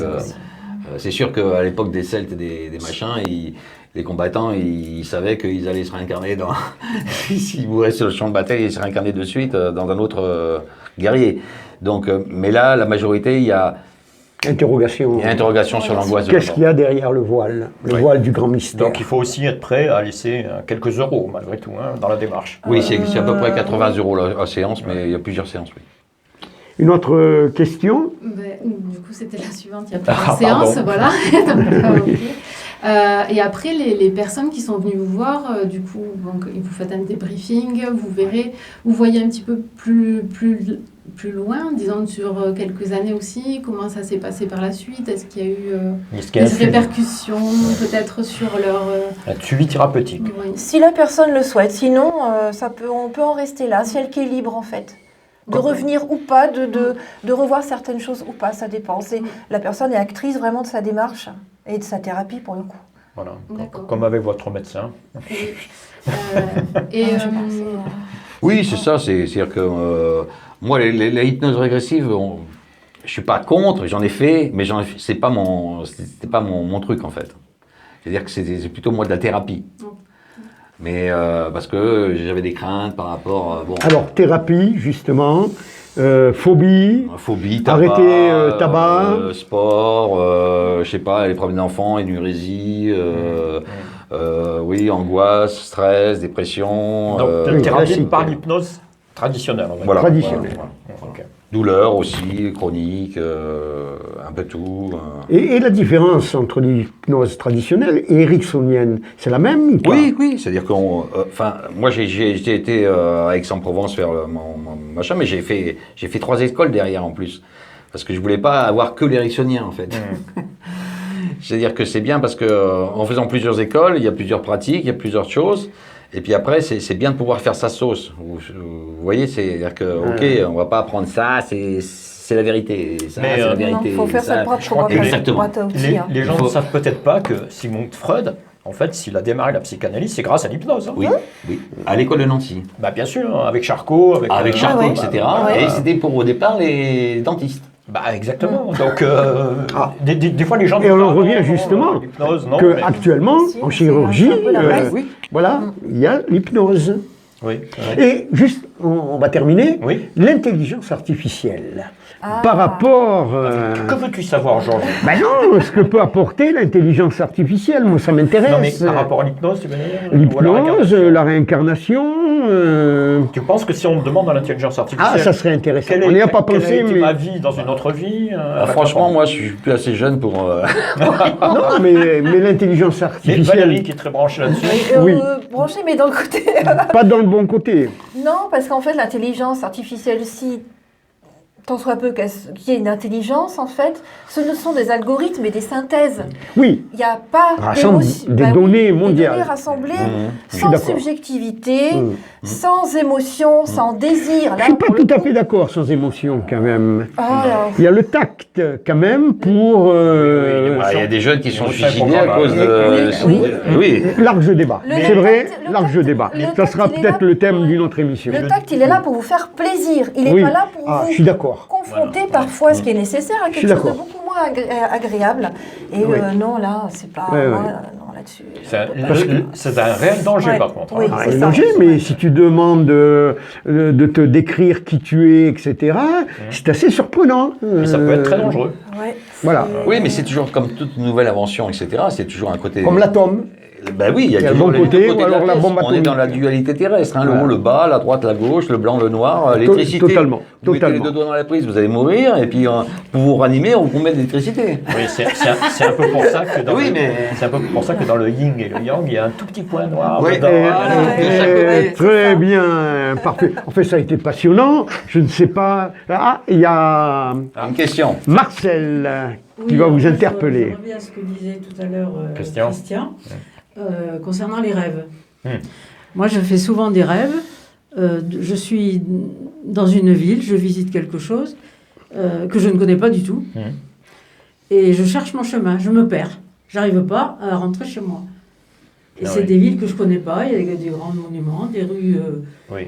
E: c'est sûr qu'à l'époque des Celtes et des machins, les combattants, ils savaient qu'ils allaient se réincarner dans... S'ils mouraient sur le champ de bataille, ils se réincarnaient de suite dans un autre guerrier. Donc, mais là, la majorité, il y a...
B: Interrogation.
E: Il y a interrogation sur l'angoisse de la mort.
B: Qu'est-ce qu'il y a derrière le voile? Le voile du grand mystère.
C: Donc il faut aussi être prêt à laisser quelques euros, malgré tout, dans la démarche.
E: Oui, c'est à peu près 80 euros la séance, mais il y a plusieurs séances, oui.
B: Une autre question?
F: Du coup, c'était la suivante, il y a plusieurs
C: Ah,
F: séances,
C: pardon.
F: voilà. Donc, ok. Et après, les personnes qui sont venues vous voir, du coup, donc, vous faites un débriefing, vous verrez, vous voyez un petit peu plus loin, disons sur quelques années aussi, comment ça s'est passé par la suite, est-ce qu'il y a eu
C: Est-ce qu'il y a un
F: des
C: suivi,
F: répercussions peut-être sur leur...
C: un suivi thérapeutique?
F: oui.
D: Si la personne le souhaite, sinon on peut en rester là, si elle qui est libre en fait. De revenir ou pas, de revoir certaines choses ou pas, ça dépend. La personne est actrice vraiment de sa démarche et de sa thérapie pour le coup.
C: Voilà,
F: D'accord.
C: comme avec votre médecin.
F: Et
E: Oui, c'est ça. C'est-à-dire que moi, la hypnose régressive, je suis pas contre. J'en ai fait, mais c'était pas mon truc en fait. C'est-à-dire que c'est plutôt moi de la thérapie. Mais parce que j'avais des craintes par rapport. Bon,
B: Alors, thérapie, justement, phobie,
E: phobie, tabac,
B: arrêter tabac.
E: sport, je sais pas, les problèmes d'enfants, énurésie, oui, angoisse, stress, dépression.
C: Donc, thérapie
B: classique.
C: par l'hypnose traditionnelle. on va
E: Voilà.
C: dire.
B: Traditionnelle.
C: Voilà. Ok.
E: Douleur aussi, chronique, un peu tout.
B: Et la différence entre l'hypnose traditionnelle et ericksonienne, c'est la même ou pas?
E: Oui, c'est-à-dire qu'on, moi j'ai été à Aix-en-Provence faire mon machin, mais j'ai fait 3 écoles derrière en plus, parce que je voulais pas avoir que l'éricksonien en fait. C'est-à-dire que c'est bien parce que en faisant plusieurs écoles, il y a plusieurs pratiques, il y a plusieurs choses. Et puis après, c'est bien de pouvoir faire sa sauce. Vous voyez, c'est-à-dire que, ok, on va pas apprendre ça, c'est la vérité. Ça,
C: Mais,
E: c'est la
C: non,
E: vérité.
D: Il faut faire sa propre
C: crois que
E: exactement.
D: boîte à outils.
C: Les gens
E: Il faut-
C: ne savent peut-être pas que Sigmund Freud, en fait, s'il a démarré la psychanalyse, c'est grâce à l'hypnose. hein.
E: Oui, oui. À l'école de Nancy.
C: Bah, bien sûr, hein, avec Charcot.
E: Avec Charcot,
D: ouais.
E: etc.
D: Ouais.
E: Et c'était pour au départ les dentistes.
C: Bah, exactement. Donc, des fois, les gens
B: Et on
C: disent,
B: en
C: ah,
B: revient
C: non,
B: justement
C: l'hypnose, non.
B: que
C: mais-
B: actuellement,
D: Si,
B: en
D: c'est
B: chirurgie,
D: un peu la base.
E: Oui.
B: voilà, il y a l'hypnose.
C: Oui.
B: Et juste, on va terminer,
C: Oui.
B: l'intelligence artificielle.
D: Ah.
B: Par rapport...
C: Que veux-tu savoir, Georges?
B: Ben non, ce que peut apporter l'intelligence artificielle, moi ça m'intéresse.
C: Non, mais par rapport à l'hypnose, tu veux dire? Ou à la
B: L'hypnose,
C: réincarnation?
B: la réincarnation...
C: Tu penses que si on demande à l'intelligence artificielle...
B: Ah, ça serait intéressant.
C: quelle
B: On n'y a pas
C: quelle
B: pensé,
C: été
B: mais...
C: ma vie dans une autre vie
E: Franchement, moi, je suis plus assez jeune pour.
B: Non, mais l'intelligence
C: Mais
B: artificielle,
C: Valérie qui est très branchée là-dessus.
B: Oui.
D: Branché, mais dans le côté.
B: pas dans le bon côté.
D: Non, parce qu'en fait, l'intelligence artificielle, si tant soit peu qu'il y ait une intelligence, en fait, ce ne sont des algorithmes et des synthèses.
B: Oui,
D: Il n'y a pas
B: Rassemble
D: d'émotion-
B: des
D: oui,
B: données
D: des
B: mondiales.
D: données rassemblées,
B: Je suis
D: sans
B: d'accord.
D: subjectivité,
B: Mmh.
D: sans émotion, sans désir.
B: Je
D: Là,
B: suis pas
D: pour le
B: tout à
D: coup-
B: fait d'accord sans émotion quand même.
D: Ah, alors,
B: Il y a le tact quand même pour
E: Il y a des jeunes qui sont
C: L'émotion est
E: suicidés à cause de.
D: Oui,
E: Oui.
B: large débat.
D: Le
B: C'est vrai,
D: tact- le
B: large
D: tact-
B: débat.
D: le
B: Ça
D: tact,
B: sera
D: il est
B: peut-être
D: là-
B: le thème d'une autre émission.
D: le tact, il est là pour vous faire plaisir. Il n'est
B: Oui.
D: pas là pour
B: Ah,
D: vous
B: je suis d'accord.
D: confronter parfois à ce qui est nécessaire à
B: Je suis
D: quelque chose de
B: d'accord.
D: beaucoup moins agréable. Et
B: Oui.
D: Non, là, c'est pas.
B: Ouais,
D: moi,
B: ouais.
D: non, là-dessus.
C: C'est un réel danger,
D: Ouais.
C: par contre.
D: Oui.
C: hein.
B: Ah,
D: c'est
B: un
D: ça.
B: danger, mais si tu demandes de te décrire qui tu es, etc., c'est assez surprenant.
C: Et ça peut être très dangereux.
D: Ouais.
B: Voilà.
E: Oui, mais c'est toujours comme toute nouvelle invention, etc. C'est toujours un côté.
B: Comme l'atome.
E: Ben oui, il y a
B: Il y a le
E: toujours
B: bon
E: les
B: côté,
E: deux côtés
B: ou
E: de
B: alors la
E: pièce.
B: bombe
E: On est
B: atomique.
E: dans la dualité terrestre, hein, le
B: Voilà.
E: haut, le bas, la droite, la gauche, le blanc, le noir, l'électricité.
B: Totalement,
E: Vous mettez les
B: totalement.
E: deux doigts dans la prise, vous allez mourir, et puis pour vous ranimer, on vous met de l'électricité.
C: Oui, c'est un peu pour ça que dans
E: Oui,
C: le,
E: mais-
C: c'est un peu pour ça que dans le yin et le yang, il y a un tout petit point noir
E: Oui.
C: dedans.
E: de chaque côté.
B: Très bien, parfait. En fait, ça a été passionnant. Je ne sais pas. Ah, il y a
E: Une question.
B: Marcel qui
G: Oui,
B: va
G: en
B: vous
G: fait,
B: interpeller.
G: Je reviens à ce que disait tout à l'heure
C: Christian.
G: concernant les rêves.
C: Hmm.
G: Moi, je fais souvent des rêves. Je suis dans une ville, je visite quelque chose que je ne connais pas du tout.
C: Hmm.
G: Et je cherche mon chemin, je me perds. J'arrive pas à rentrer chez moi. Et
C: Ah
G: c'est
C: oui.
G: des villes que je connais pas, il y a des grands monuments, des rues.
C: Oui.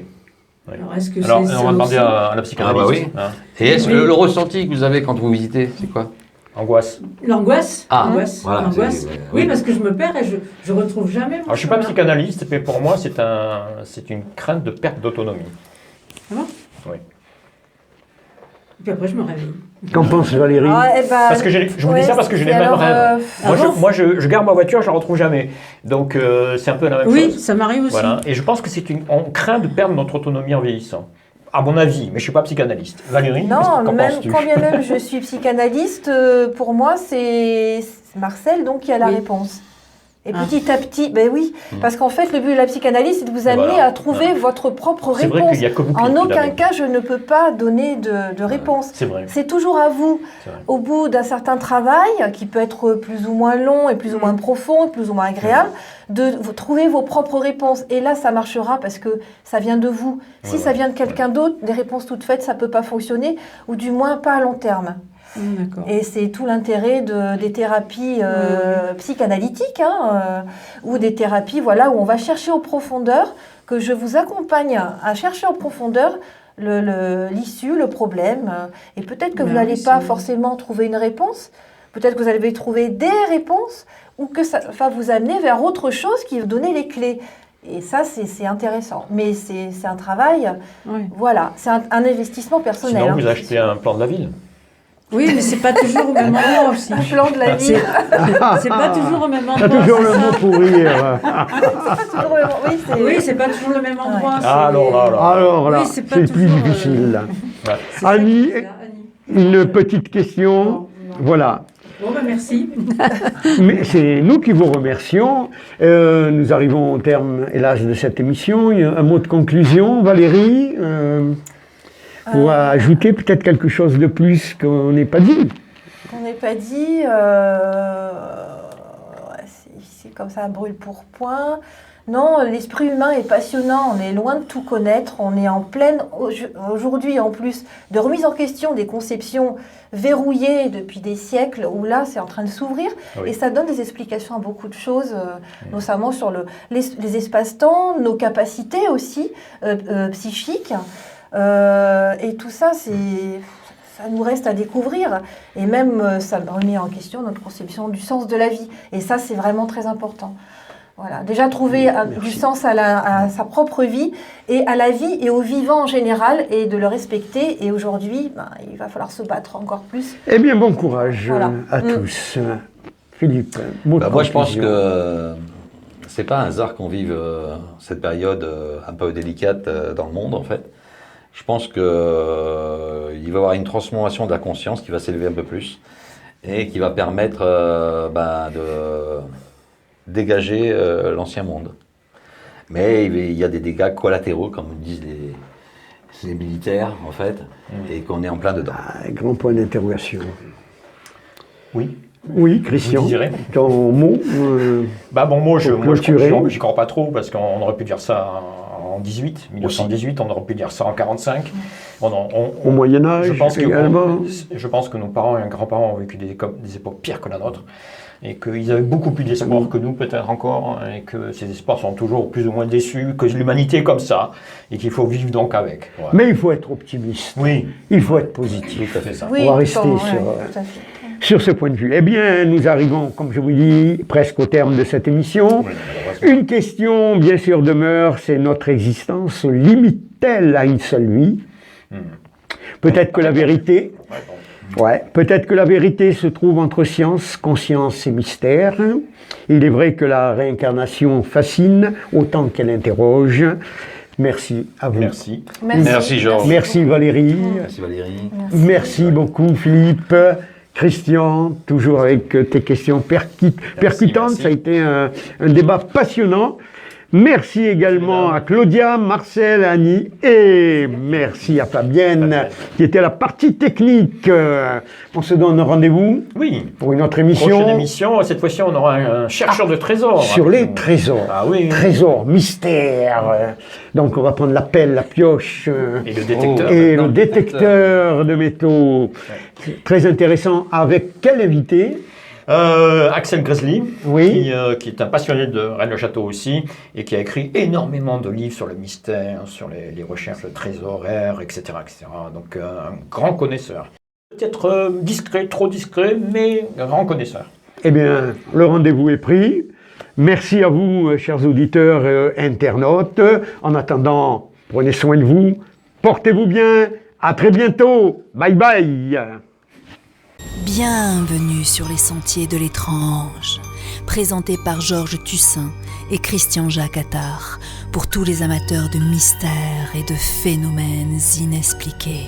C: Oui.
G: Alors, est-ce que
C: Alors,
G: c'est
C: on
G: ça
C: va demander
G: aussi
C: à la psychanalyste.
E: Ah bah oui.
C: hein.
E: Et est-ce que
G: Oui.
E: le ressenti que vous avez quand vous visitez, c'est quoi?
C: Angoisse.
G: L'angoisse.
E: Ah,
G: l'angoisse,
E: voilà,
G: l'angoisse.
E: c'est-
G: Oui,
E: oui.
G: parce que je me perds et je retrouve jamais mon
C: Alors, je suis pas
G: chemin.
C: psychanalyste, mais pour moi, c'est une crainte de perte d'autonomie.
G: Ah bon
C: Oui.
G: Puis après, je me réveille.
B: Qu'en pense Valérie?
D: Ah, eh ben,
C: Parce que je vous dis ça parce que j'ai les
D: c'est
C: mêmes
D: alors,
C: rêves. Moi,
G: bon
C: moi, je garde ma voiture, je la retrouve jamais. Donc, c'est un peu la même
G: Oui,
C: chose.
G: ça m'arrive aussi.
C: Voilà. Et je pense que on craint de perdre notre autonomie en vieillissant. À mon avis, mais je ne suis pas psychanalyste. Valérie,
D: Non,
C: qu'en
D: même
C: penses-tu?
D: quand bien même je suis psychanalyste, pour moi, c'est Marcel donc qui a la
G: Oui.
D: réponse. Et
G: Ah.
D: petit à petit, ben oui, parce qu'en fait, le but de la psychanalyse, c'est de vous amener
C: voilà.
D: à trouver votre propre
C: C'est vrai
D: réponse.
C: qu'il n'y a que vous qui
D: En
C: qui
D: aucun
C: l'avez.
D: cas, je ne peux pas donner de réponse.
C: C'est vrai.
D: C'est toujours à vous,
C: C'est vrai.
D: au bout d'un certain travail, qui peut être plus ou moins long et plus ou moins profond, plus ou moins agréable, de trouver vos propres réponses. Et là, ça marchera parce que ça vient de vous. Si
C: Ouais,
D: ça
C: ouais.
D: vient de quelqu'un d'autre, des réponses toutes faites, ça ne peut pas fonctionner, ou du moins pas à long terme.
G: D'accord.
D: Et c'est tout l'intérêt des thérapies psychanalytiques, ou des thérapies voilà, où on va chercher en profondeur, que je vous accompagne à chercher en profondeur l'issue, le problème. Et peut-être que vous
G: Ben
D: n'allez
G: oui,
D: pas
G: c'est-
D: forcément trouver une réponse, peut-être que vous allez trouver des réponses, ou que ça va vous amener vers autre chose qui va vous donner les clés. Et ça, c'est intéressant. Mais c'est un travail,
G: Oui.
D: voilà, c'est un investissement personnel.
C: Sinon,
D: hein.
C: vous achetez un plan de la ville.
G: Oui, mais c'est pas toujours au même endroit aussi.
D: Un plan de la vie.
G: C'est pas toujours au même
B: T'as
G: endroit.
B: toujours
G: c'est
B: le
G: ça.
B: mot pour rire.
D: Oui, c'est
G: Oui, c'est pas toujours le même endroit.
D: Ouais.
G: c'est-
C: Ah, alors là.
B: Alors là,
G: Oui, c'est pas
B: c'est plus
G: toujours,
B: difficile.
C: Ouais.
G: c'est ça
B: Annie,
G: qui est là, Annie.
B: une petite question.
G: Non, non.
B: Voilà.
G: Bon, ben merci.
B: Mais c'est nous qui vous remercions. Nous arrivons au terme, hélas, de cette émission. Il y a un mot de conclusion, Valérie, pour ajouter peut-être quelque chose de plus qu'on n'ait pas dit.
D: qu'on n'ait pas dit, c'est comme ça, brûle pour point. Non, l'esprit humain est passionnant, on est loin de tout connaître, on est en pleine, aujourd'hui en plus, de remise en question des conceptions verrouillées depuis des siècles, où là c'est en train de s'ouvrir,
C: Oui.
D: et ça donne des explications à beaucoup de choses, notamment sur les espaces-temps, nos capacités aussi psychiques, et tout ça ça nous reste à découvrir, et même ça remet en question notre conception du sens de la vie, et ça c'est vraiment très important. Voilà. Déjà trouver du sens à sa propre vie et à la vie et aux vivants en général et de le respecter. Et aujourd'hui, il va falloir se battre encore plus.
B: Eh bien, bon courage
D: Voilà.
B: à tous. Philippe, mot de
E: Moi, je pense
B: conclusion.
E: que c'est pas un hasard qu'on vive cette période un peu délicate dans le monde, en fait. Je pense que il va y avoir une transformation de la conscience qui va s'élever un peu plus et qui va permettre de dégager l'ancien monde. Mais il y a des dégâts collatéraux, comme disent les militaires, en fait, et qu'on est en plein dedans.
B: Un grand point d'interrogation.
C: Oui.
B: Oui, Christian,
C: Vous désirez
B: ton mot
C: Bon, moi,
B: Pour clôturer.
C: j'y crois pas trop, parce qu'on aurait pu dire ça en 1918, on aurait pu dire ça en 45.
B: au Moyen-Âge également.
C: Je pense que nos parents et grands-parents ont vécu des époques pires que la nôtre, et qu'ils avaient beaucoup plus d'espoir que nous, peut-être encore, et que ces espoirs sont toujours plus ou moins déçus, que l'humanité est comme ça, et qu'il faut vivre donc avec. Voilà.
B: Mais il faut être optimiste.
C: Oui,
B: Il faut être positif.
C: tout à fait ça.
D: Oui,
B: On va rester
D: tout à fait.
B: sur ce point de vue. Eh bien, nous arrivons, comme je vous dis, presque au terme de cette émission.
C: Oui, malheureusement.
B: Une question, bien sûr, demeure, c'est notre existence se limite-t-elle à une seule vie? Peut-être que la vérité...
C: Ouais, bon.
B: Ouais, peut-être que la vérité se trouve entre science, conscience et mystère. Il est vrai que la réincarnation fascine autant qu'elle interroge. Merci à vous.
C: Merci.
E: Merci, Georges.
B: Merci Valérie.
E: Merci Valérie.
B: Merci beaucoup Philippe. Christian, toujours avec tes questions percutantes.
C: merci.
B: Ça a été un débat passionnant. Merci également à Claudia, Marcel, Annie et merci à Fabienne qui était à la partie technique. On se donne rendez-vous
C: Oui.
B: pour une autre
C: Prochaine
B: émission
C: émission, cette fois-ci, on aura un chercheur de trésors.
B: sur les trésors.
C: Ah oui.
B: Trésors, mystères. Donc on va prendre la pelle, la pioche
C: Et le détecteur.
B: et
E: maintenant,
B: le détecteur de métaux. Très intéressant. Avec quel invité?
C: Axel Grizzly,
B: Oui.
C: qui est un passionné de Rennes-le-Château aussi, et qui a écrit énormément de livres sur le mystère, sur les recherches trésoraires, etc., etc. Donc un grand connaisseur. Peut-être discret, trop discret, mais un grand connaisseur.
B: Eh bien, le rendez-vous est pris. Merci à vous, chers auditeurs internautes. En attendant, prenez soin de vous. Portez-vous bien. À très bientôt. Bye bye.
A: Bienvenue sur les sentiers de l'étrange, présenté par Georges Tussin et Christian Jacques Attard, pour tous les amateurs de mystères et de phénomènes inexpliqués.